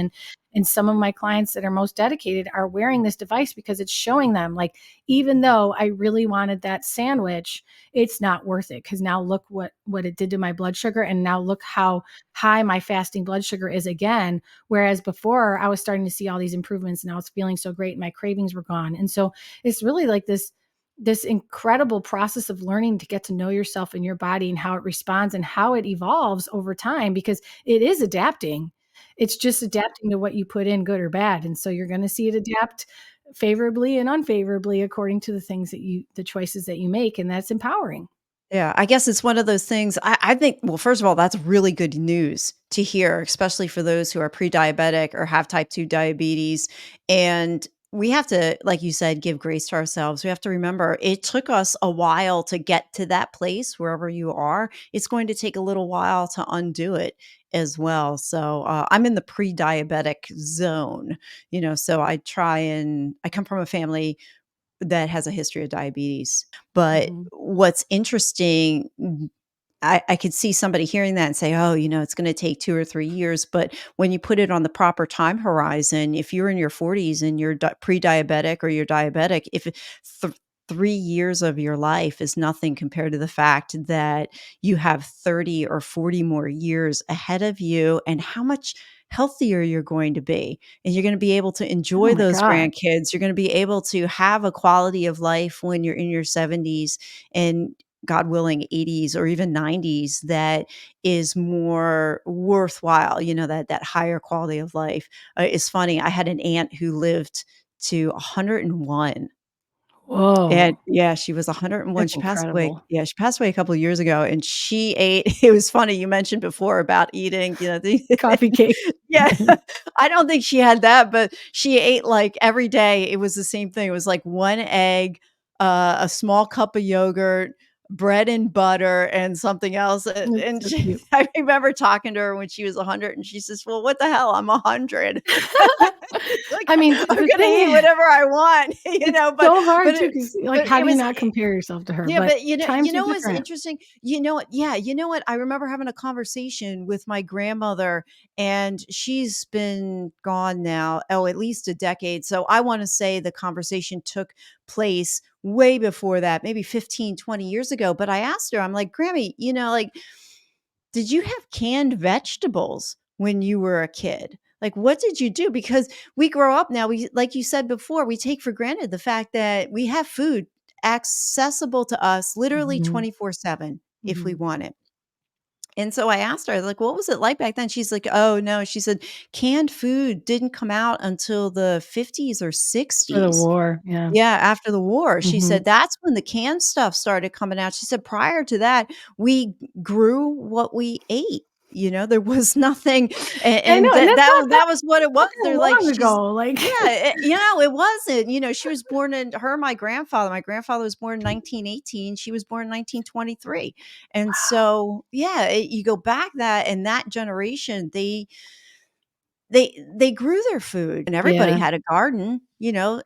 And some of my clients that are most dedicated are wearing this device because it's showing them like, even though I really wanted that sandwich, it's not worth it, because now look what it did to my blood sugar. And now look how high my fasting blood sugar is again. Whereas before I was starting to see all these improvements and I was feeling so great and my cravings were gone. And so it's really like this incredible process of learning to get to know yourself and your body and how it responds and how it evolves over time, because it is adapting. It's just adapting to what you put in, good or bad. And so you're going to see it adapt favorably and unfavorably according to the choices that you make. And that's empowering. Yeah, I guess it's one of those things. I think, well, first of all, that's really good news to hear, especially for those who are pre-diabetic or have type 2 diabetes. And we have to, like you said, give grace to ourselves. We have to remember it took us a while to get to that place wherever you are. It's going to take a little while to undo it as well. So I'm in the pre-diabetic zone, so I come from a family that has a history of diabetes. But Mhm. what's interesting, I could see somebody hearing that and say, "Oh, it's gonna take 2 or 3 years," but when you put it on the proper time horizon, if you're in your 40s and you're pre-diabetic or you're diabetic, if th 3 years of your life is nothing compared to the fact that you have 30 or 40 more years ahead of you and how much healthier you're going to be, and you're gonna be able to Oh enjoy my those god. grandkids, you're gonna be able to have a quality of life when you're in your 70s and God willing, 80s or even 90s that is more worthwhile, that higher quality of life. It's funny, I had an aunt who lived to 101. And Whoa. yeah, she was 101. That's She passed away incredible. yeah, she passed away a couple of years ago, and she ate it was funny, you mentioned before about eating, the Coffee cake. yeah, I don't think she had that, but she ate, like, every day, it was the same thing. It was, like, 1 egg, a small cup of yogurt, bread and butter, and something else, That's and so cute. I remember talking to her when she was 100, and she says, "Well, what the hell? I'm 100." Like, I mean, I'm the gonna thing eat is, whatever I want, it's but so hard but too, it because like, but how it do you was not compare yourself to her? yeah, But but you times are know what's different. interesting? You know what? Yeah, you know what? I remember having a conversation with my grandmother, and she's been gone now, at least a decade. So I want to say the conversation took place way before that, maybe 15, 20 years ago. But I asked her, I'm like, Grammy, like, did you have canned vegetables when you were a kid? Like, what did you do? Because we grow up now, like you said before, we take for granted the fact that we have food accessible to us literally Mhm, 24/7 if we mhm. want it. And so I asked her, like, what was it like back then? She's like, oh, no. She said, canned food didn't come out until the 50s or For the 60s. war, yeah. Yeah, after the war. She Mhm. said that's when the canned stuff started coming out. She said prior to that, we grew what we ate. There was nothing, I and know, and that was what it was. not that They're like, long she's ago, like yeah, it wasn't. She was born in her, my grandfather. My grandfather was born in 1918. She was born in 1923, and so yeah, you go back that and that generation, they grew their food and everybody Yeah. had a garden,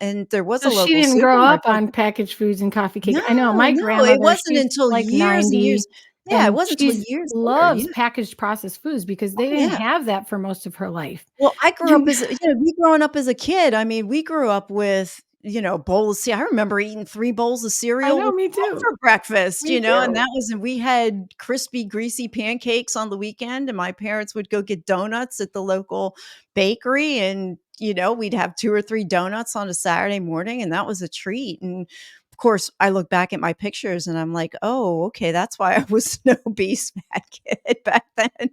and there was So a she local didn't grow up supermarket. on packaged foods and coffee cake. No, I know my no, it grandmother, wasn't she's until like years and years 90, yeah, it and wasn't until she's years later, loves yeah. packaged processed foods because they Oh, didn't yeah. have that for most of her life. Well, I grew up as me growing up as a kid, I mean, we grew up with, a bowl of I remember eating 3 bowls of I cereal know, with me bread too. for breakfast, Me and too. that was and we had crispy, greasy pancakes on the weekend, and my parents would go get donuts at the local bakery, and, we'd have 2 or 3 donuts on a Saturday morning, and that was a treat, and, of course, I look back at my pictures, and I'm like, "Oh, okay, that's why I was an obese fat kid back then,"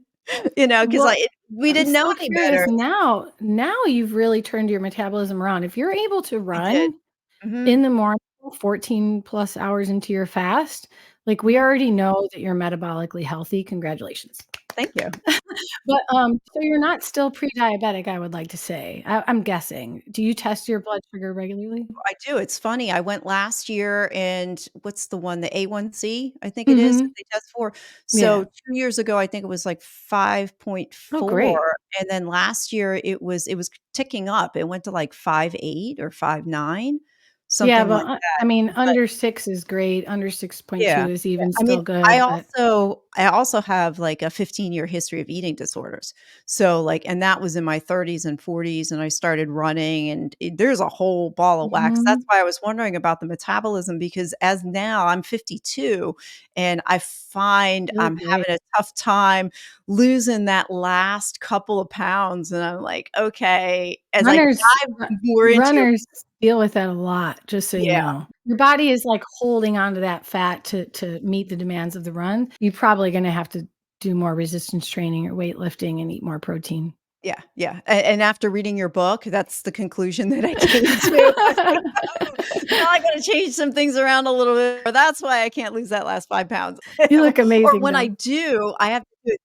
'cause Well, we I'm didn't know so any curious better. now you've really turned your metabolism around. If you're able to I did. run Mhm, in the morning 14 plus hours into your fast, like, we mhm. already know that you're metabolically healthy, congratulations. Thank you. But, so you're not still pre-diabetic, I would like to say. I'm guessing. Do you test your blood sugar regularly? I do, it's funny, I went last year and what's the one, the A1C, I think it is, that Mhm. they test for? So, Yeah. 2 years ago, I think it was like Oh, great. 5.4, and then last year it was ticking up, it went to like 5.8 or 5.9, Yeah, something but, like I mean, that, but under 6 is great, under 6.2 yeah, is yeah. even I mean, still good, but I also have, like, a 15-year history of eating disorders. So, like and that was in my 30s and 40s, and I started running, and there's a whole ball of wax. That's Mhm. why I was wondering about the metabolism because as now I'm 52, and I find You look I'm great. having a tough time losing that last couple of pounds, and I'm like, "Okay," as I Runners dive ru more into it runners deal with that a lot, just so you yeah. know. Your body is, like, holding on to that fat to meet the demands of the run. You're probably gonna have to do more resistance training or weightlifting and eat more protein. Yeah, yeah, and after reading your book, that's the conclusion that I came to. I was like, "Oh, now I gotta change some things around a little bit, or that's why I can't lose that last 5 pounds." You look Or amazing, when I though. do, I have to do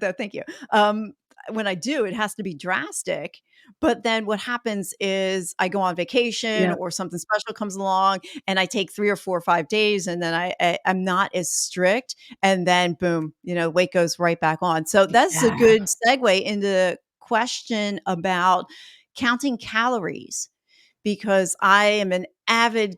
it thank you. Um, when I do, it has to be drastic. But then what happens is I go on vacation Yeah, or something special comes along and I take 3 or 4 or 5 days and then I'm not as strict and then boom, weight goes right back on. So that's a yeah. good segue into the question about counting calories because I am an avid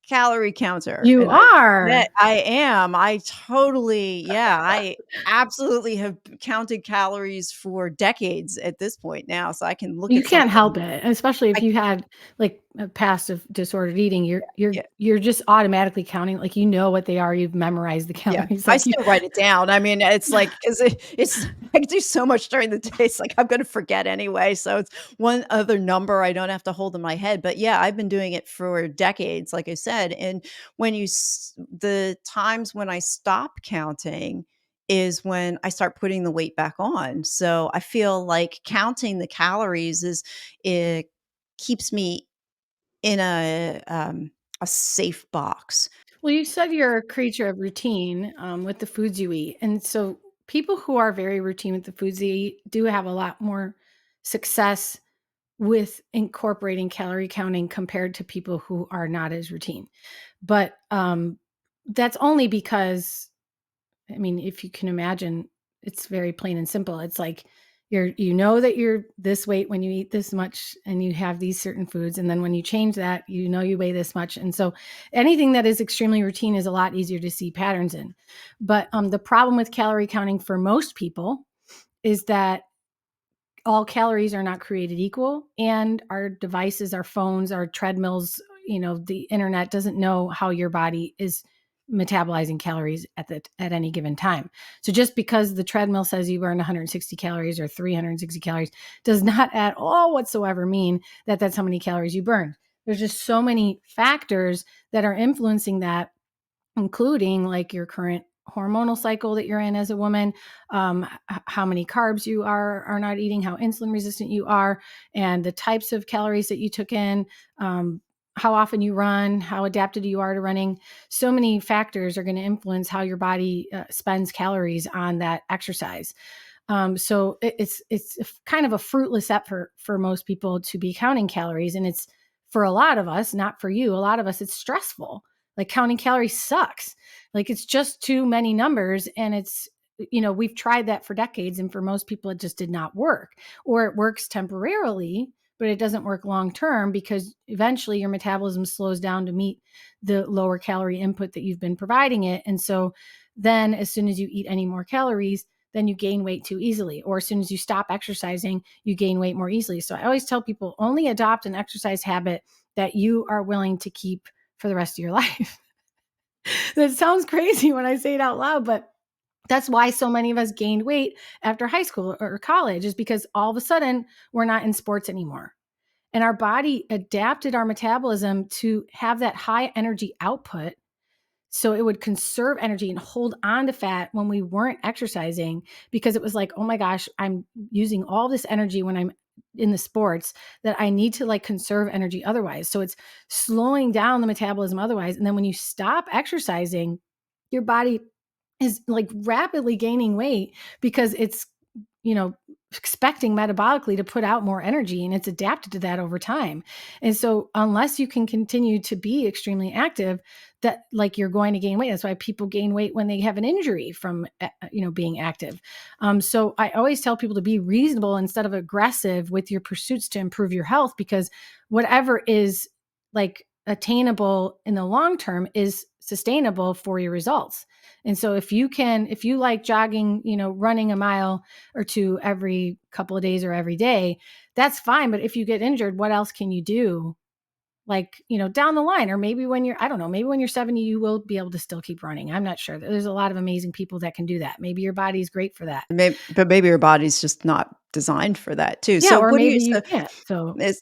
calorie counter, You and I are. bet I am. I totally yeah, I absolutely have counted calories for decades at this point now, so I can look You at can't something. help it, especially if I you had, like, a past of disordered eating, yeah. you're just automatically counting, like, you know what they are, you've memorized the Yeah, calories, I like, you still write it down. I mean, it's like 'cause it's I do so much during the day, it's like I'm gonna forget anyway, so it's one other number I don't have to hold in my head, but yeah, I've been doing it for decades, like I said, and when the times when I stop counting is when I start putting the weight back on, so I feel like counting the calories it keeps me in a safe box. well, you said you're a creature of routine, with the foods you eat, and so people who are very routine with the foods they eat do have a lot more success with incorporating calorie counting compared to people who are not as routine. But, that's only because I mean, if you can imagine, it's very plain and simple. It's like you know that you're this weight when you eat this much and you have these certain foods. And then when you change that, you know you weigh this much. And so anything that is extremely routine is a lot easier to see patterns in. But the problem with calorie counting for most people is that all calories are not created equal, and our devices, our phones, our treadmills, the internet doesn't know how your body is metabolizing calories at any given time. So just because the treadmill says you burn 160 calories or 360 calories does not at all whatsoever mean that that's how many calories you burn. There's just so many factors that are influencing that, including like your current hormonal cycle that you're in as a woman, how many carbs you are not eating, how insulin resistant you are, and the types of calories that you took in, how often you run, how adapted you are to running. So many factors are going to influence how your body spends calories on that exercise. So it's kind of a fruitless effort for most people to be counting calories, and it's for a lot of us, not for you. A lot of us, it's stressful. Like counting calories sucks. Like it's just too many numbers, and we've tried that for decades, and for most people, it just did not work, or it works temporarily, but it doesn't work long term because eventually your metabolism slows down to meet the lower calorie input that you've been providing it, and so then as soon as you eat any more calories then you gain weight too easily. Or as soon as you stop exercising, you gain weight more easily. So I always tell people only adopt an exercise habit that you are willing to keep for the rest of your life. That sounds crazy when I say it out loud, but that's why so many of us gained weight after high school or college, is because all of a sudden we're not in sports anymore. And our body adapted our metabolism to have that high energy output so it would conserve energy and hold on to fat when we weren't exercising, because it was like, oh my gosh, I'm using all this energy when I'm in the sports that I need to like conserve energy otherwise. So it's slowing down the metabolism otherwise. And then when you stop exercising, your body is like rapidly gaining weight because it's you know, expecting metabolically to put out more energy, and it's adapted to that over time. And so unless you can continue to be extremely active, that like you're going to gain weight. That's why people gain weight when they have an injury from being active. So I always tell people to be reasonable instead of aggressive with your pursuits to improve your health, because whatever is like attainable in the long term is sustainable for your results. And so if you like jogging, running a mile or two every couple of days or every day, that's fine. But if you get injured, what else can you do? Like, down the line, or maybe when you're, I don't know, maybe when you're 70, you will be able to still keep running. I'm not sure. There's a lot of amazing people that can do that. Maybe your body's great for that. But maybe your body's just not designed for that too. Yeah. So Or what do you maybe you can't.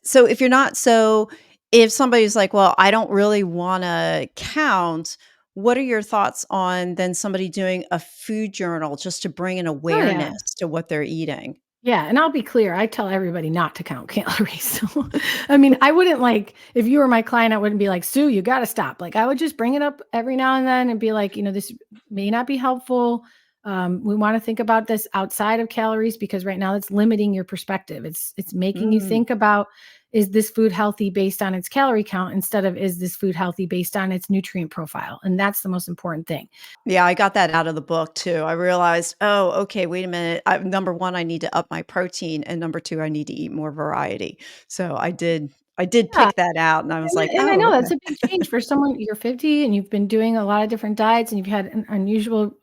so if you're not so if somebody's like, "Well, I don't really wanna count," what are your thoughts on then somebody doing a food journal just to bring an Oh, yeah. awareness to what they're eating? Yeah, and I'll be clear, I tell everybody not to count calories. So, I mean, I wouldn't like if you were my client, I wouldn't be like, "Sue, you gotta stop." Like, I would just bring it up every now and then and be like, "This may not be helpful. We want to think about this outside of calories, because right now it's limiting your perspective. It's making you Mm. think about, is this food healthy based on its calorie count, instead of, is this food healthy based on its nutrient profile? And that's the most important thing. Yeah, I got that out of the book too. I realized, oh, okay, wait a minute. Number one, I need to up my protein, and number two, I need to eat more variety. So I did Yeah. pick that out, and I was like, And I oh, know okay. that's a big change for someone. You're 50 and you've been doing a lot of different diets, and you've had unusual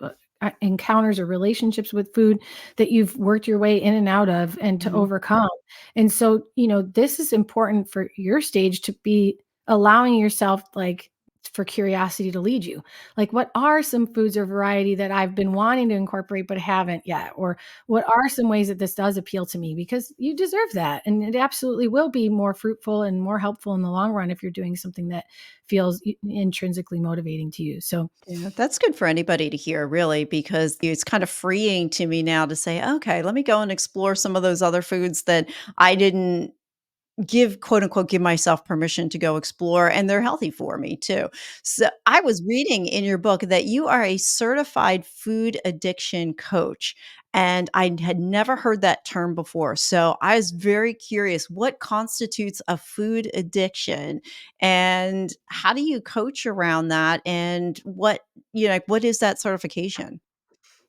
encounters or relationships with food that you've worked your way in and out of and to Mhm. overcome. And so, this is important for your stage, to be allowing yourself, like, for curiosity to lead you. Like, what are some foods or variety that I've been wanting to incorporate but haven't yet? Or what are some ways that this does appeal to me? Because you deserve that. And it absolutely will be more fruitful and more helpful in the long run if you're doing something that feels intrinsically motivating to you. So, Yeah, that's good for anybody to hear, really, because it's kind of freeing to me now to say, okay, let me go and explore some of those other foods that I didn't give quote unquote give myself permission to go explore, and they're healthy for me too. So I was reading in your book that you are a certified food addiction coach, and I had never heard that term before. So I was very curious, what constitutes a food addiction, and how do you coach around that, and what is that certification?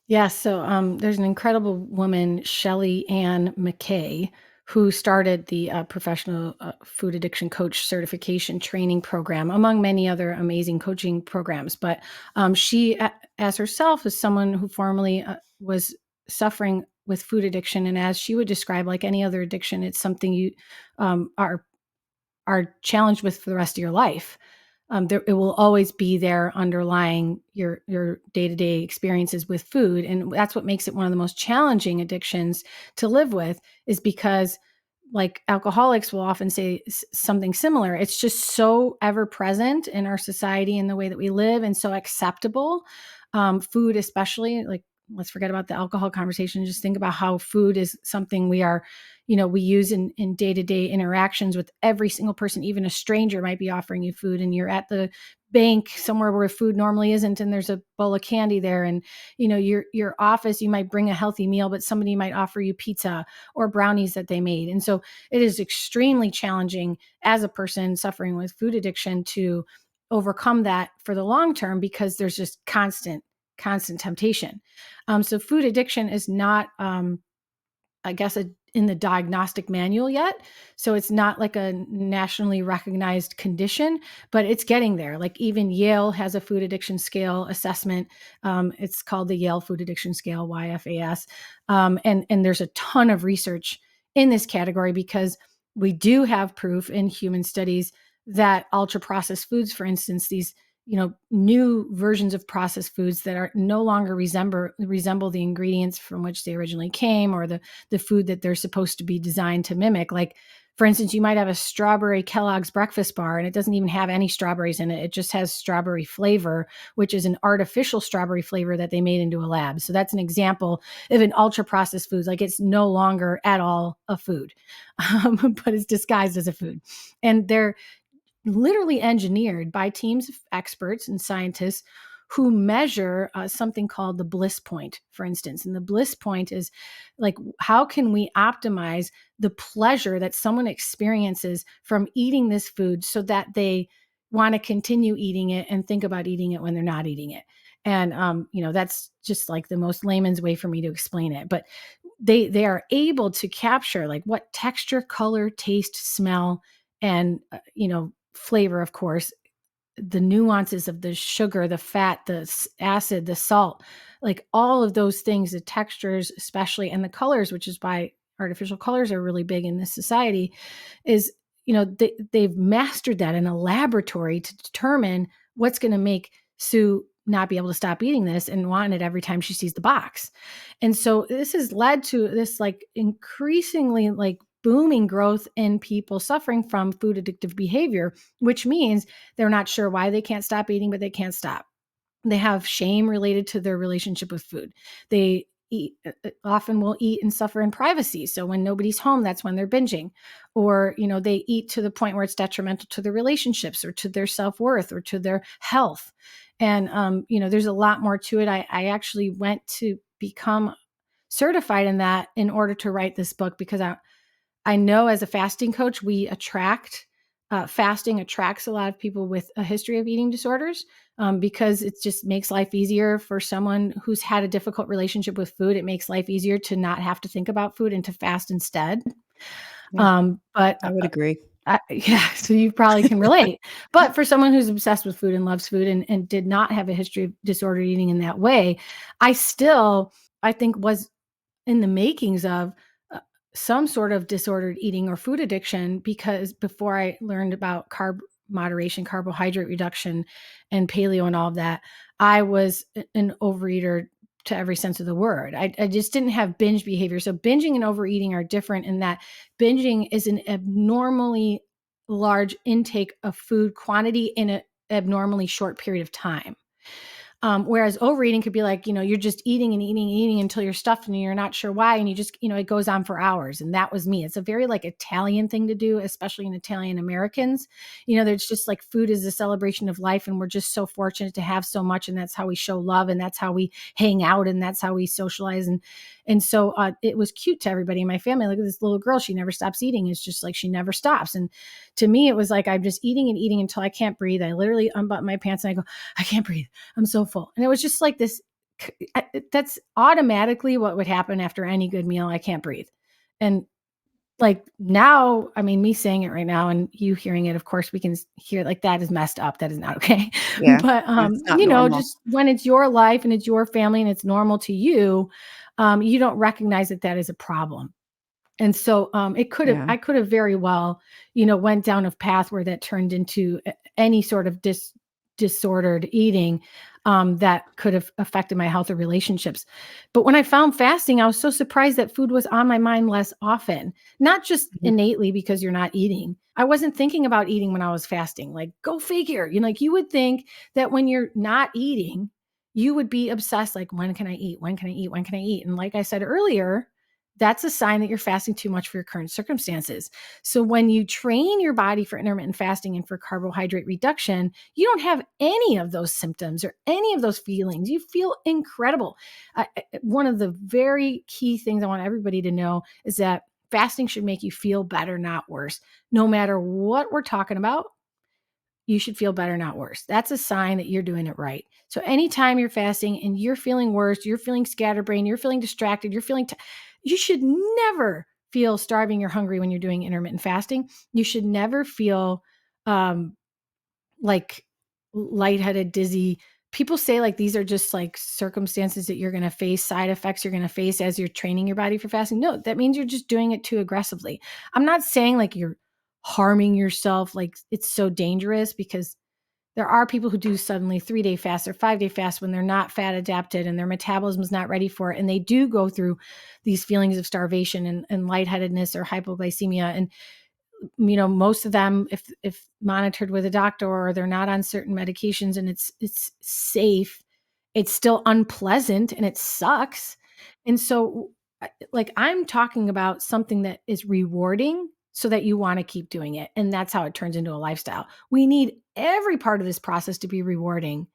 yeah, so there's an incredible woman, Shelly Ann McKay, who started the professional food addiction coach certification training program, among many other amazing coaching programs. But she, as herself, is someone who formerly was suffering with food addiction, and as she would describe, like any other addiction, it's something you are challenged with for the rest of your life. It will always be there underlying your day to day experiences with food, and that's what makes it one of the most challenging addictions to live with. Is because, like, alcoholics will often say something similar. It's just so ever present in our society and the way that we live, and so acceptable. Food, especially, like, let's forget about the alcohol conversation. Just think about how food is something we use in day-to-day interactions with every single person. Even a stranger might be offering you food, and you're at the bank somewhere where food normally isn't, and there's a bowl of candy there. And your office, you might bring a healthy meal, but somebody might offer you pizza or brownies that they made. And so it is extremely challenging as a person suffering with food addiction to overcome that for the long term, because there's just constant temptation. So food addiction is not, I guess, in the diagnostic manual yet. So it's not like a nationally recognized condition, but it's getting there. Like, even Yale has a food addiction scale assessment. It's called the Yale Food Addiction Scale, YFAS. And there's a ton of research in this category, because we do have proof in human studies that ultra processed foods, for instance, these new versions of processed foods that are no longer resemble the ingredients from which they originally came, or the food that they're supposed to be designed to mimic. Like, for instance, you might have a strawberry Kellogg's breakfast bar, and it doesn't even have any strawberries in it. It just has strawberry flavor, which is an artificial strawberry flavor that they made into a lab. So that's an example of an ultra processed food. Like, it's no longer at all a food, but it's disguised as a food. And they're literally engineered by teams of experts and scientists who measure something called the bliss point, for instance. And the bliss point is, like, how can we optimize the pleasure that someone experiences from eating this food, so that they want to continue eating it and think about eating it when they're not eating it. And that's just like the most layman's way for me to explain it. But they are able to capture, like, what texture, color, taste, smell, and flavor, of course, the nuances of the sugar, the fat, the acid, the salt, like all of those things, the textures especially, and the colors, which is why artificial colors are really big in this society. Is they've mastered that in a laboratory to determine what's going to make Sue not be able to stop eating this and want it every time she sees the box. And so this has led to this, like, increasingly, like, booming growth in people suffering from food addictive behavior, which means they're not sure why they can't stop eating, but they can't stop. They have shame related to their relationship with food. They often will eat and suffer in privacy. So when nobody's home, that's when they're binging. Or, they eat to the point where it's detrimental to their relationships or to their self-worth or to their health. And, there's a lot more to it. I actually went to become certified in that in order to write this book, because I know as a fasting coach, we attract fasting attracts a lot of people with a history of eating disorders, because it just makes life easier for someone who's had a difficult relationship with food. It makes life easier to not have to think about food and to fast instead. Yeah, But I would agree. yeah, so you probably can relate. But for someone who's obsessed with food and loves food and did not have a history of disordered eating in that way, I still, I think, was in the makings of uh, some sort of disordered eating or food addiction, because before I learned about carb moderation, carbohydrate reduction, and paleo and all of that, I was an overeater to every sense of the word. I just didn't have binge behavior. So binging and overeating are different in that binging is an abnormally large intake of food quantity in an abnormally short period of time. Whereas overeating could be like, you're just eating and eating and eating until you're stuffed and you're not sure why. And you just, it goes on for hours. And that was me. It's a very like Italian thing to do, especially in Italian Americans. There's just like food is a celebration of life. And we're just so fortunate to have so much. And that's how we show love. And that's how we hang out. And that's how we socialize. And so it was cute to everybody in my family. Look at this little girl. She never stops eating. It's just like she never stops. And to me, it was like I'm just eating and eating until I can't breathe. I literally unbutton my pants and I go, I can't breathe. I'm so full. And it was just like this. That's automatically what would happen after any good meal. I can't breathe. And like now, I mean, me saying it right now and you hearing it, of course, we can hear like that is messed up. That is not okay. Yeah, But, it's not normal. just when it's your life and it's your family and it's normal to you, you don't recognize that that is a problem. And so Yeah, I could have very well, went down a path where that turned into any sort of disordered eating, that could have affected my health or relationships. But when I found fasting, I was so surprised that food was on my mind less often, not just mhm, innately because you're not eating. I wasn't thinking about eating when I was fasting. Like, go figure. Like you would think that when you're not eating, you would be obsessed, like, when can I eat? When can I eat? When can I eat? And like I said earlier, that's a sign that you're fasting too much for your current circumstances. So when you train your body for intermittent fasting and for carbohydrate reduction, you don't have any of those symptoms or any of those feelings. You feel incredible. One of the very key things I want everybody to know is that fasting should make you feel better, not worse. No matter what we're talking about, you should feel better, not worse. That's a sign that you're doing it right. So anytime you're fasting and you're feeling worse, you're feeling scatterbrained, you're feeling distracted, you should never feel starving or hungry when you're doing intermittent fasting. You should never feel um, like lightheaded, dizzy. People say like these are just like circumstances that you're going to face, side effects you're going to face as you're training your body for fasting. No, that means you're just doing it too aggressively. I'm not saying like you're harming yourself, like it's so dangerous, because there are people who do suddenly 3-day fast or 5-day fast when they're not fat adapted and their metabolism is not ready for it. And they do go through these feelings of starvation and lightheadedness or hypoglycemia. And most of them, if monitored with a doctor or they're not on certain medications and it's safe, it's still unpleasant and it sucks. And so like I'm talking about something that is rewarding so that you want to keep doing it, and that's how it turns into a lifestyle. We need every part of this process to be rewarding,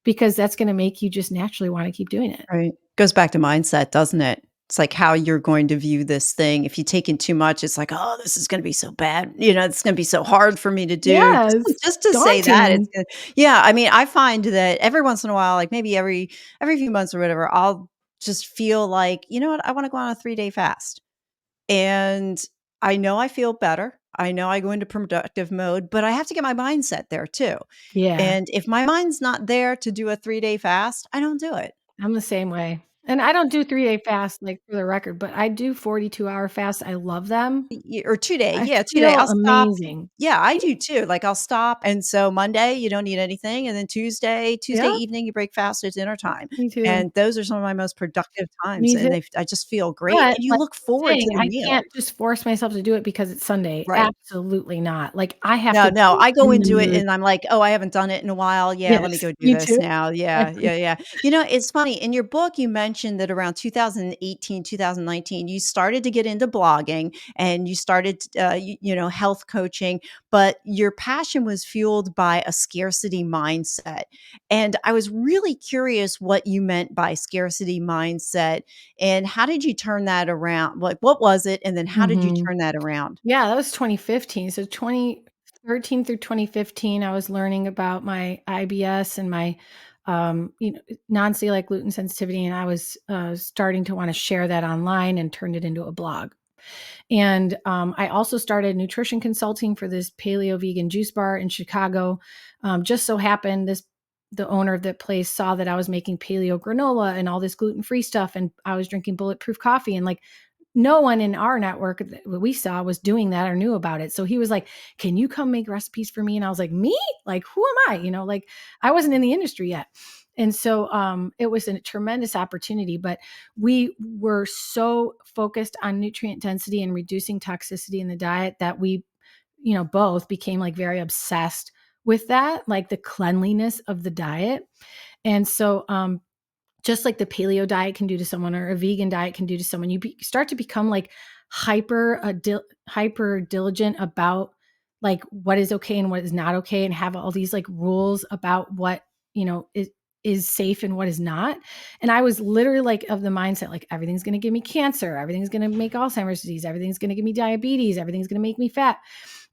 because that's going to make you just naturally want to keep doing it. right. Goes back to mindset, doesn't it? It's like how you're going to view this thing. If you take in too much, it's like, "Oh, this is gonna be so bad." It's gonna be so hard for me to do. Just to Yes, just to say that, it's daunting. gonna yeah, I mean, I find that every once in a while, like maybe every few months or whatever, I'll just feel like, "You know what? I wanna go on a 3-day fast." And I know I feel better. I know I go into productive mode, but I have to get my mindset there too. Yeah. And if my mind's not there to do a 3-day fast, I don't do it. I'm the same way. And I don't do 3-day fasts, like, for the record, but I do 42-hour fasts. I love them. Or 2-day, I yeah, 2-day. feel I'll stop. amazing. Yeah, I Y do too. Like, I'll stop, and so Monday, you don't eat anything, and then Tuesday Yep, evening, you break fast at dinner time, me too. and those are some of my most productive times, Me too. and I just feel great, But, and you like look I'm forward saying, to the I meal. can't just force myself to do it because it's Sunday. Right. Absolutely not. Like, I have No, to no, be I go in the into it mood. and I'm like, "Oh, I haven't done it in a while. Yeah, let me Yes, go do me this too. now." Yeah, Exactly. yeah, yeah. It's funny, in your book, you mentioned mentioned that around 2018, 2019, you started to get into blogging and you started, health coaching, but your passion was fueled by a scarcity mindset. And I was really curious what you meant by scarcity mindset and how did you turn that around? Like, what was it? And then how did you Mhm. turn that around? Yeah, that was 2015. So 2013 through 2015, I was learning about my IBS and my, non-celiac gluten sensitivity, and I was starting to want to share that online and turned it into a blog. And I also started nutrition consulting for this paleo vegan juice bar in Chicago. Just so happened the owner of that place saw that I was making paleo granola and all this gluten free stuff, and I was drinking bulletproof coffee, and like no one in our network that we saw was doing that or knew about it. So he was like, "Can you come make recipes for me?" And I was like, "Me? Like, who am I?" Like I wasn't in the industry yet. And so it was a tremendous opportunity, but we were so focused on nutrient density and reducing toxicity in the diet that we, both became like very obsessed with that, like the cleanliness of the diet. And so just like the paleo diet can do to someone or a vegan diet can do to someone, start to become like hyper diligent about like what is okay and what is not okay, and have all these like rules about what is safe and what is not. And I was literally like of the mindset like everything's going to give me cancer, everything's going to make Alzheimer's disease, everything's going to give me diabetes, everything's going to make me fat.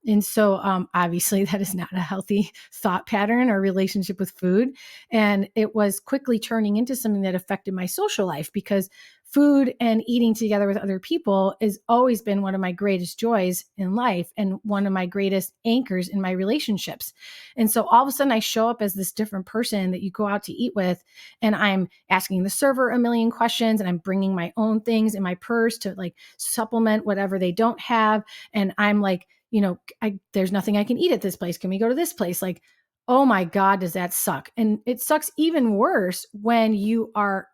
And so, obviously, that is not a healthy thought pattern or relationship with food. And it was quickly turning into something that affected my social life, because food and eating together with other people has always been one of my greatest joys in life and one of my greatest anchors in my relationships. And so all of a sudden I show up as this different person that you go out to eat with, and I'm asking the server a million questions, and I'm bringing my own things in my purse to like supplement whatever they don't have. And I'm like, there's nothing I can eat at this place. Can we go to this place? Like, oh my God, does that suck? And it sucks even worse when you are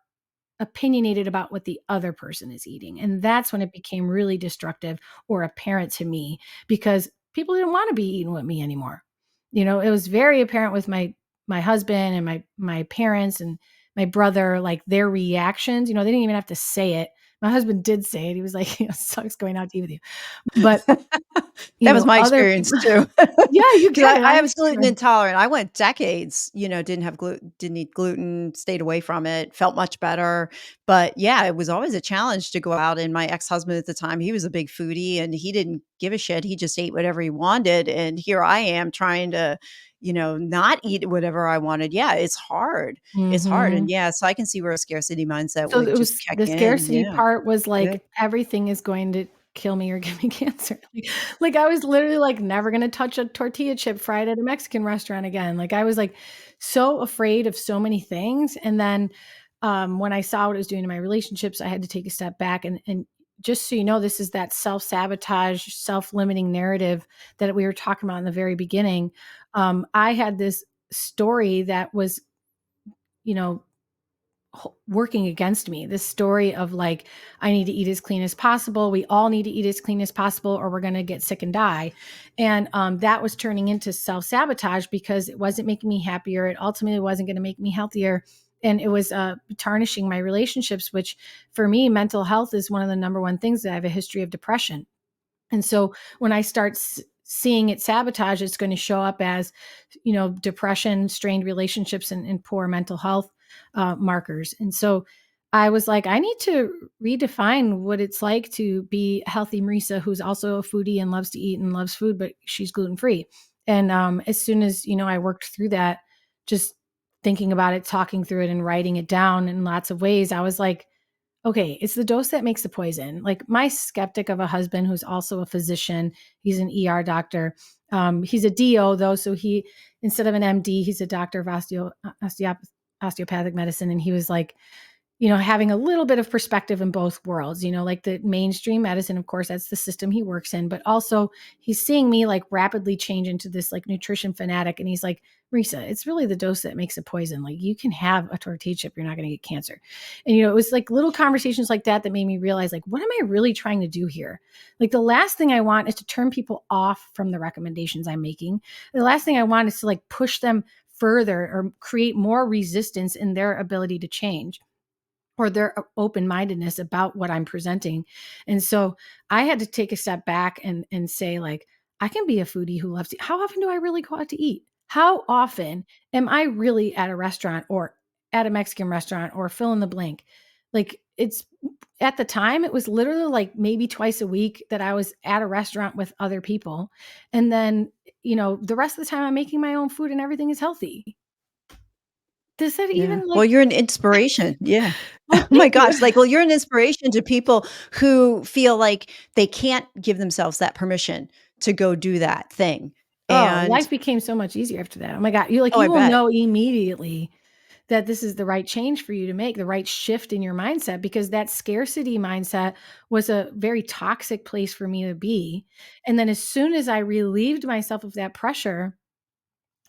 opinionated about what the other person is eating. And that's when it became really destructive or apparent to me, because people didn't want to be eating with me anymore. It was very apparent with my husband and my parents and my brother, like their reactions. They didn't even have to say it. My husband did say it. He was like, sucks going out to eat with you. But That was my other experience people, too. yeah, you Because get it. I I'm was gluten sure. intolerant. I went decades, didn't have gluten, didn't eat gluten, stayed away from it, felt much better. But yeah, it was always a challenge to go out. And my ex-husband at the time, he was a big foodie and he didn't give a shit. He just ate whatever he wanted. And here I am trying to, not eat whatever I wanted. Yeah, it's hard. It's hard. And Mhm. yeah, so I can see where a scarcity mindset So would it just was kick the in. scarcity Yeah. part was Yeah. like, everything is going to kill me or give me cancer. Like, I was literally like, never gonna touch a tortilla chip fried at a Mexican restaurant again. Like, I was like so afraid of so many things. And then when I saw what it was doing to my relationships, I had to take a step back, and just so you know, this is that self-sabotage, self-limiting narrative that we were talking about in the very beginning. I had this story that was, you know, working against me. This story of like, I need to eat as clean as possible. We all need to eat as clean as possible, or we're going to get sick and die. And that was turning into self sabotage, because it wasn't making me happier. It ultimately wasn't going to make me healthier. And it was tarnishing my relationships, which for me, mental health is one of the number one things. That I have a history of depression. And so when I start seeing it sabotage, it's going to show up as, depression, strained relationships, and poor mental health markers. And so I was like, I need to redefine what it's like to be a healthy Marisa, who's also a foodie and loves to eat and loves food, but she's gluten free. And as soon as, I worked through that, just thinking about it, talking through it, and writing it down in lots of ways, I was like, okay, it's the dose that makes the poison. Like my skeptic of a husband who's also a physician, he's an ER doctor. He's a DO though, so he, instead of an MD, he's a doctor of osteopathic medicine, and he was like, having a little bit of perspective in both worlds, like the mainstream medicine, of course, that's the system he works in, but also he's seeing me like rapidly change into this like nutrition fanatic. And he's like, Marisa, it's really the dose that makes a poison. Like you can have a tortilla chip, you're not going to get cancer. And, it was like little conversations like that made me realize, like, what am I really trying to do here? Like the last thing I want is to turn people off from the recommendations I'm making. The last thing I want is to like push them further or create more resistance in their ability to change, or their open-mindedness about what I'm presenting. And so I had to take a step back and say, like, I can be a foodie who loves to eat. How often do I really go out to eat? How often am I really at a restaurant or at a Mexican restaurant or fill in the blank? Like, it's at the time, it was literally like maybe twice a week that I was at a restaurant with other people. And then, the rest of the time I'm making my own food and everything is healthy. Does that Yeah. even Well, like, you're an inspiration. Yeah. well, Oh my thank you. gosh. Like, well, you're an inspiration to people who feel like they can't give themselves that permission to go do that thing. Oh, And life became so much easier after that. Oh my God. You like, oh, I you will bet. know immediately that this is the right change for you to make, the right shift in your mindset, because that scarcity mindset was a very toxic place for me to be. And then as soon as I relieved myself of that pressure,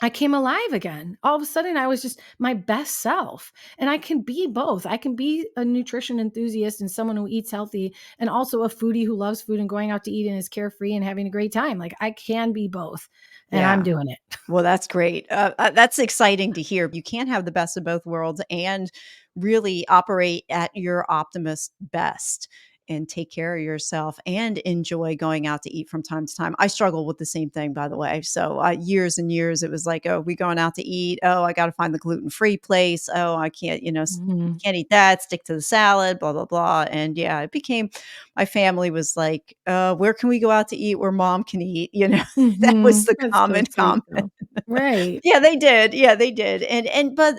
I came alive again. All of a sudden, I was just my best self. And I can be both. I can be a nutrition enthusiast and someone who eats healthy, and also a foodie who loves food and going out to eat and is carefree and having a great time. Like, I can be both. And I'm Yeah. doing it. Well, that's great. That's exciting to hear. You can't have the best of both worlds and really operate at your optimist best and take care of yourself and enjoy going out to eat from time to time. I struggle with the same thing, by the way. So, years and years, it was like, oh, we going out to eat. Oh, I got to find the gluten-free place. Oh, I can't, Mhm. can't eat that. Stick to the salad, blah, blah, blah. And yeah, it became, my family was like, where can we go out to eat where mom can eat? That was Mhm. the That's so common sweet, comment. though. Right. Yeah, they did. Yeah, they did. But,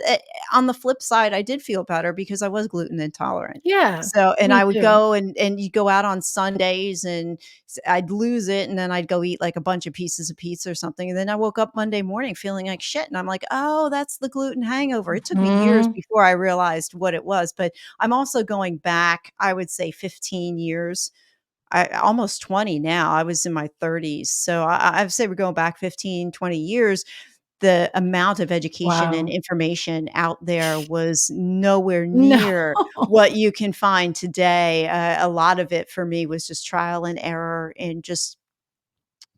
on the flip side, I did feel better because I was gluten intolerant. Yeah. So and Me I would too. go and you go out on Sundays and I'd lose it, and then I'd go eat, like, a bunch of pieces of pizza or something, and then I woke up Monday morning feeling like shit, and I'm like, "Oh, that's the gluten hangover." It took me years Mhm. before I realized what it was, but I'm also going back, I would say 15 years. I almost 20 now. I was in my 30s. So I'd say we're going back 15, 20 years. The amount of education and Wow. information out there was nowhere No. near what you can find today. A lot of it for me was just trial and error and just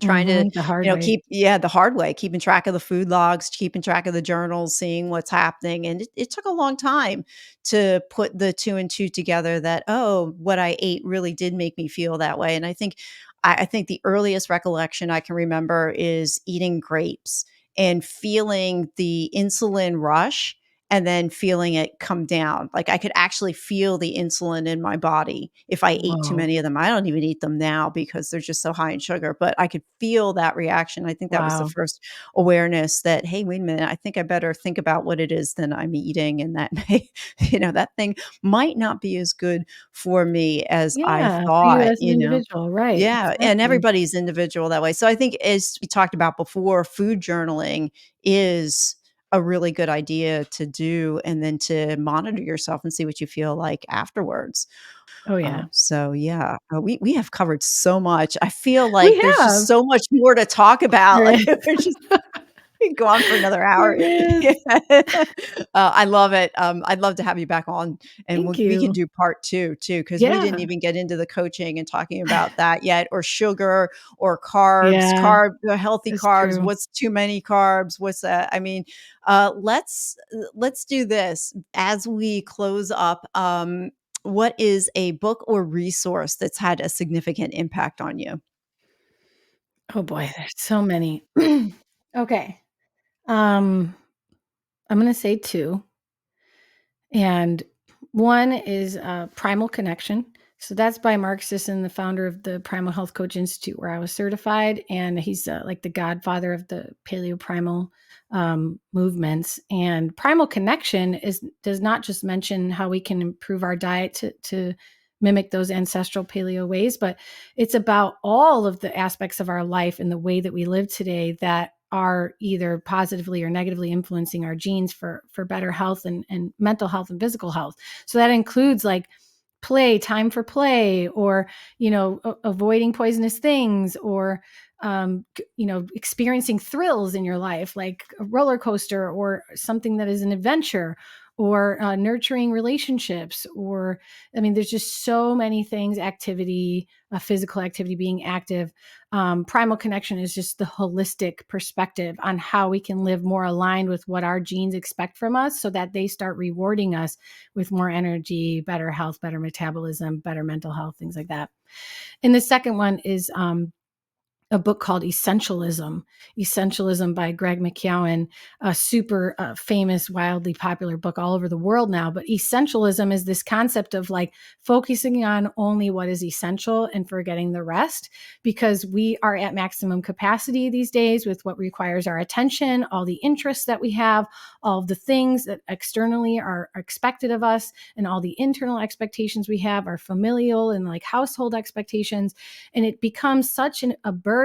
trying to, Mhm. The hard way. keep the hard way, keeping track of the food logs, keeping track of the journals, seeing what's happening, and it took a long time to put the 2 and 2 together that, "Oh, what I ate really did make me feel that way," and I think the earliest recollection I can remember is eating grapes and feeling the insulin rush and then feeling it come down. Like, I could actually feel the insulin in my body if I ate too Whoa. many of them. I don't even eat them now because they're just so high in sugar, but I could feel that reaction. I think that was the Wow. first awareness that, "Hey, wait a minute, I think I better think about what it is that I'm eating, and that may that thing might not be as good for me as I Yeah, for you thought," as an individual, right, Yeah, and exactly. everybody's individual that way. So I think, as we talked about before, food journaling is a really good idea to do and then to monitor yourself and see what you feel like afterwards. Oh, yeah. So yeah, we have covered so much. I feel We like there's just have. so much more to talk about. There Like, is. we're just we could go on for another hour. There is. Yeah. I love it. I'd love to have you back on, and Thank we can you. do part 2 too, because we didn't Yeah. even get into the coaching and talking about that yet, or sugar or carbs, Yeah, healthy it's carbs. true. What's too many carbs? What's that? I mean, let's do this as we close up. What is a book or resource that's had a significant impact on you? Oh, boy, there's so many. Okay, um, I'm gonna say 2. And one is Primal Connection. So that's by Mark Sisson, the founder of the Primal Health Coach Institute, where I was certified. And he's like the godfather of the paleo primal movements. And Primal Connection does not just mention how we can improve our diet to mimic those ancestral paleo ways, but it's about all of the aspects of our life and the way that we live today that are either positively or negatively influencing our genes for better health and mental health and physical health. So that includes like time for play, or avoiding poisonous things, or experiencing thrills in your life, like a roller coaster or something that is an adventure, or nurturing relationships, or, I mean, there's just so many things, activity, physical activity, being active. Primal connection is just the holistic perspective on how we can live more aligned with what our genes expect from us so that they start rewarding us with more energy, better health, better metabolism, better mental health, things like that. And the second one is a book called Essentialism, Essentialism by Greg McKeown, a super famous, wildly popular book all over the world now. But essentialism is this concept of like focusing on only what is essential and forgetting the rest, because we are at maximum capacity these days with what requires our attention, all the interests that we have, all of the things that externally are expected of us, and all the internal expectations we have, our familial and like household expectations. And it becomes such a burden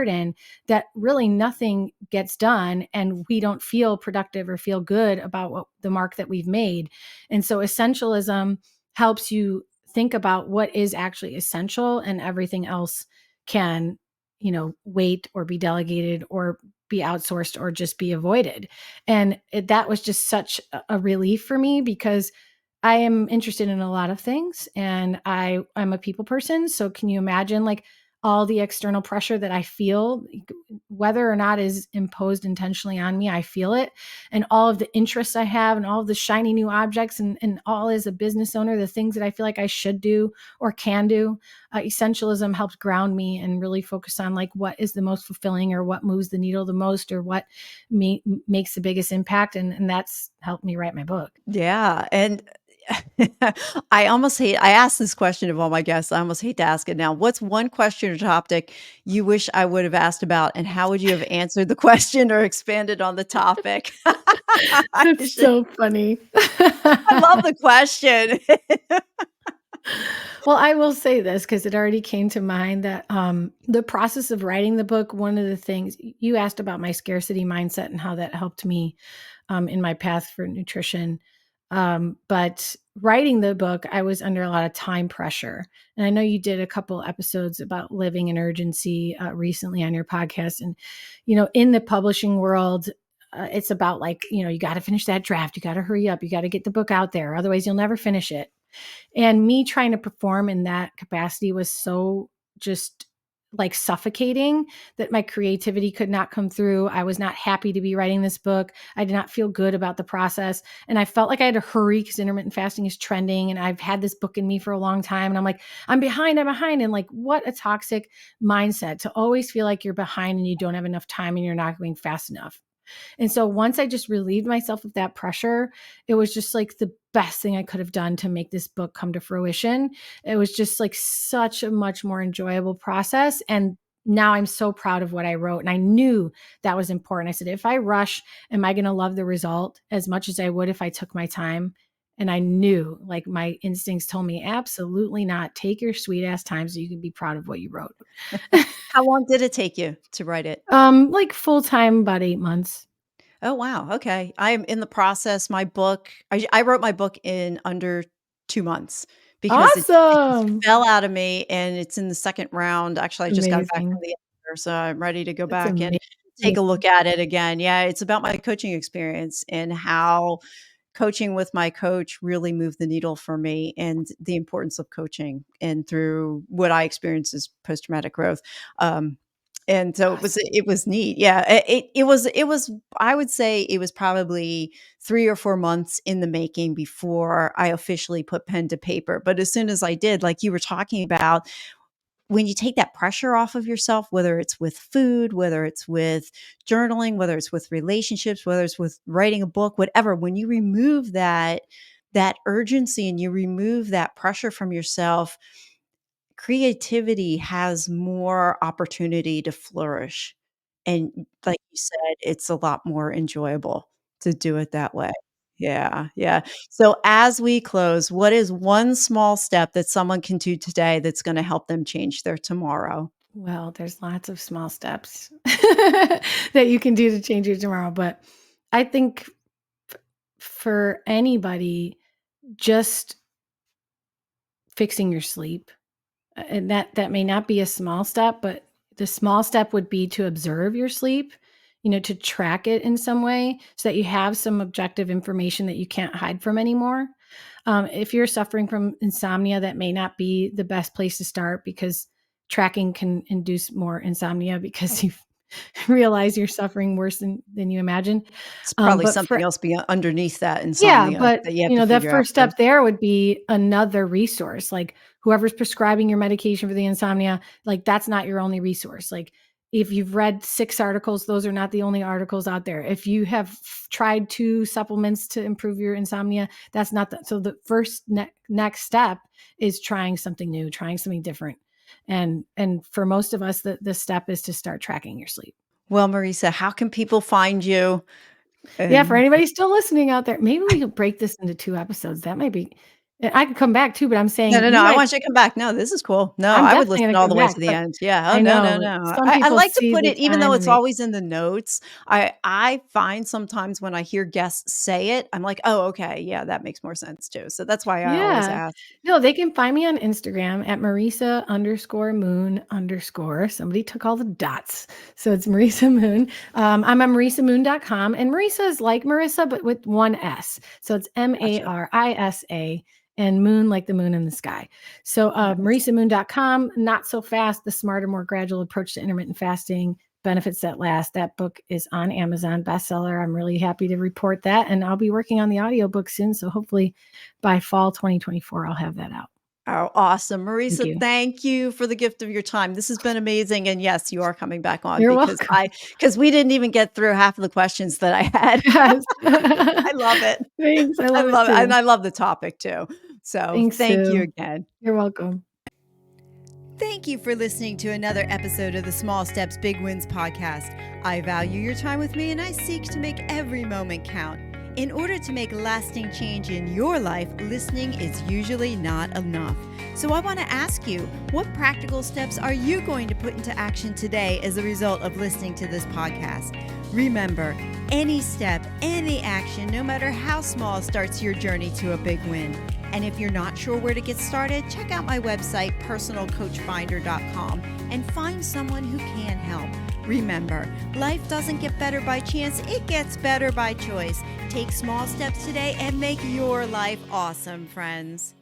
that really nothing gets done, and we don't feel productive or feel good about the mark that we've made. And so essentialism helps you think about what is actually essential, and everything else can, wait or be delegated or be outsourced or just be avoided. And that was just such a relief for me, because I am interested in a lot of things, and I'm a people person. So can you imagine like all the external pressure that I feel, whether or not is imposed intentionally on me, I feel it. And all of the interests I have and all of the shiny new objects, and all as a business owner, the things that I feel like I should do or can do. Essentialism helps ground me and really focus on like what is the most fulfilling, or what moves the needle the most, or what makes the biggest impact. And that's helped me write my book. Yeah, and I ask this question of all my guests, I almost hate to ask it now. What's one question or topic you wish I would have asked about, and how would you have answered the question or expanded on the topic? I That's should so funny. I love the question. Well, I will say this because it already came to mind that the process of writing the book, one of the things you asked about my scarcity mindset and how that helped me in my path for nutrition. But writing the book, I was under a lot of time pressure. And I know you did a couple episodes about living in urgency recently on your podcast. And, in the publishing world, it's about like, you got to finish that draft. You got to hurry up. You got to get the book out there. Otherwise, you'll never finish it. And me trying to perform in that capacity was so just like suffocating that my creativity could not come through. I was not happy to be writing this book. I did not feel good about the process. And I felt like I had to hurry because intermittent fasting is trending. And I've had this book in me for a long time. And I'm like, I'm behind. And like, what a toxic mindset to always feel like you're behind and you don't have enough time and you're not going fast enough. And so once I just relieved myself of that pressure, it was just like the best thing I could have done to make this book come to fruition. It was just like such a much more enjoyable process. And now I'm so proud of what I wrote. And I knew that was important. I said, if I rush, am I going to love the result as much as I would if I took my time? And I knew, like, my instincts told me, absolutely not. Take your sweet ass time so you can be proud of what you wrote. How long did it take you to write it? Like full time, about 8 months. Oh, wow, okay. I am in the process. My book I wrote my book in under 2 months because it just Awesome. fell out of me, and it's in the 2nd round. Actually, I just got it back from Amazing. the editor, so I'm ready to go That's back and amazing. take a look at it again. Yeah, it's about my coaching experience and how coaching with my coach really moved the needle for me, and the importance of coaching and through what I experienced as post-traumatic growth. And so Awesome. it was neat. Yeah, it was I would say it was probably 3 or 4 months in the making before I officially put pen to paper, but as soon as I did, like you were talking about, when you take that pressure off of yourself, whether it's with food, whether it's with journaling, whether it's with relationships, whether it's with writing a book, whatever, when you remove that urgency and you remove that pressure from yourself, creativity has more opportunity to flourish. And like you said, it's a lot more enjoyable to do it that way. Yeah, yeah. So as we close, what is one small step that someone can do today that's gonna help them change their tomorrow? Well, there's lots of small steps that you can do to change your tomorrow, but I think for anybody, just fixing your sleep, and that may not be a small step, but the small step would be to observe your sleep to track it in some way so that you have some objective information that you can't hide from anymore. If you're suffering from insomnia, that may not be the best place to start, because tracking can induce more insomnia because you realize you're suffering worse than you imagined. It's probably But something for else underneath that Yeah, insomnia but, that you have to that figure out first step first. there would be another resource, like, whoever's prescribing your medication for the insomnia, like, that's not your only resource. Like, if you've read 6 articles, those are not the only articles out there. If you have tried 2 supplements to improve your insomnia, that's not so the first next step is trying something new, trying something different. And for most of us, the step is to start tracking your sleep. Well, Marisa, how can people find you? Yeah, for And anybody still listening out there, maybe we could break this into 2 episodes. That might be I could come back too, but I'm no, saying no, no, I want you to come back. No, this is cool. No, I'm I would definitely listen gonna all come the way back, to the but end. Yeah. Oh, I no, know, no, but no. some I people like to see put the it, even though time it's and they always in the notes, I find sometimes when I hear guests say it, I'm like, "Oh, okay. Yeah, that makes more sense too." So that's why I always Yeah. ask. No, they can find me on Instagram at Marisa_Moon_. Somebody took all the dots. So it's Marisa Moon. I'm on MarisaMoon.com. And Marisa is like Marissa, but with one S. So it's Gotcha. Marisa and moon like the moon in the sky. So Nice. MarisaMoon.com, Not So Fast, The Smarter, More Gradual Approach to Intermittent Fasting, Benefits That Last. That book is on Amazon bestseller. I'm really happy to report that. And I'll be working on the audiobook soon. So hopefully by fall 2024, I'll have that out. Oh, awesome. Thank Marisa, you. thank you for the gift of your time. This has been amazing. And yes, you are coming back on You're welcome. because we didn't even get through half of the questions that I had. Yes. I love it. Thanks. I I love it love it. And too. I love the topic too. So Thanks, thank you Sue. again. You're welcome. Thank you for listening to another episode of the Small Steps, Big Wins podcast. I value your time with me and I seek to make every moment count. In order to make lasting change in your life, listening is usually not enough. So I want to ask you, what practical steps are you going to put into action today as a result of listening to this podcast? Remember, any step, any action, no matter how small, starts your journey to a big win. And if you're not sure where to get started, check out my website, personalcoachfinder.com, and find someone who can help. Remember, life doesn't get better by chance, it gets better by choice. Take small steps today and make your life awesome, friends.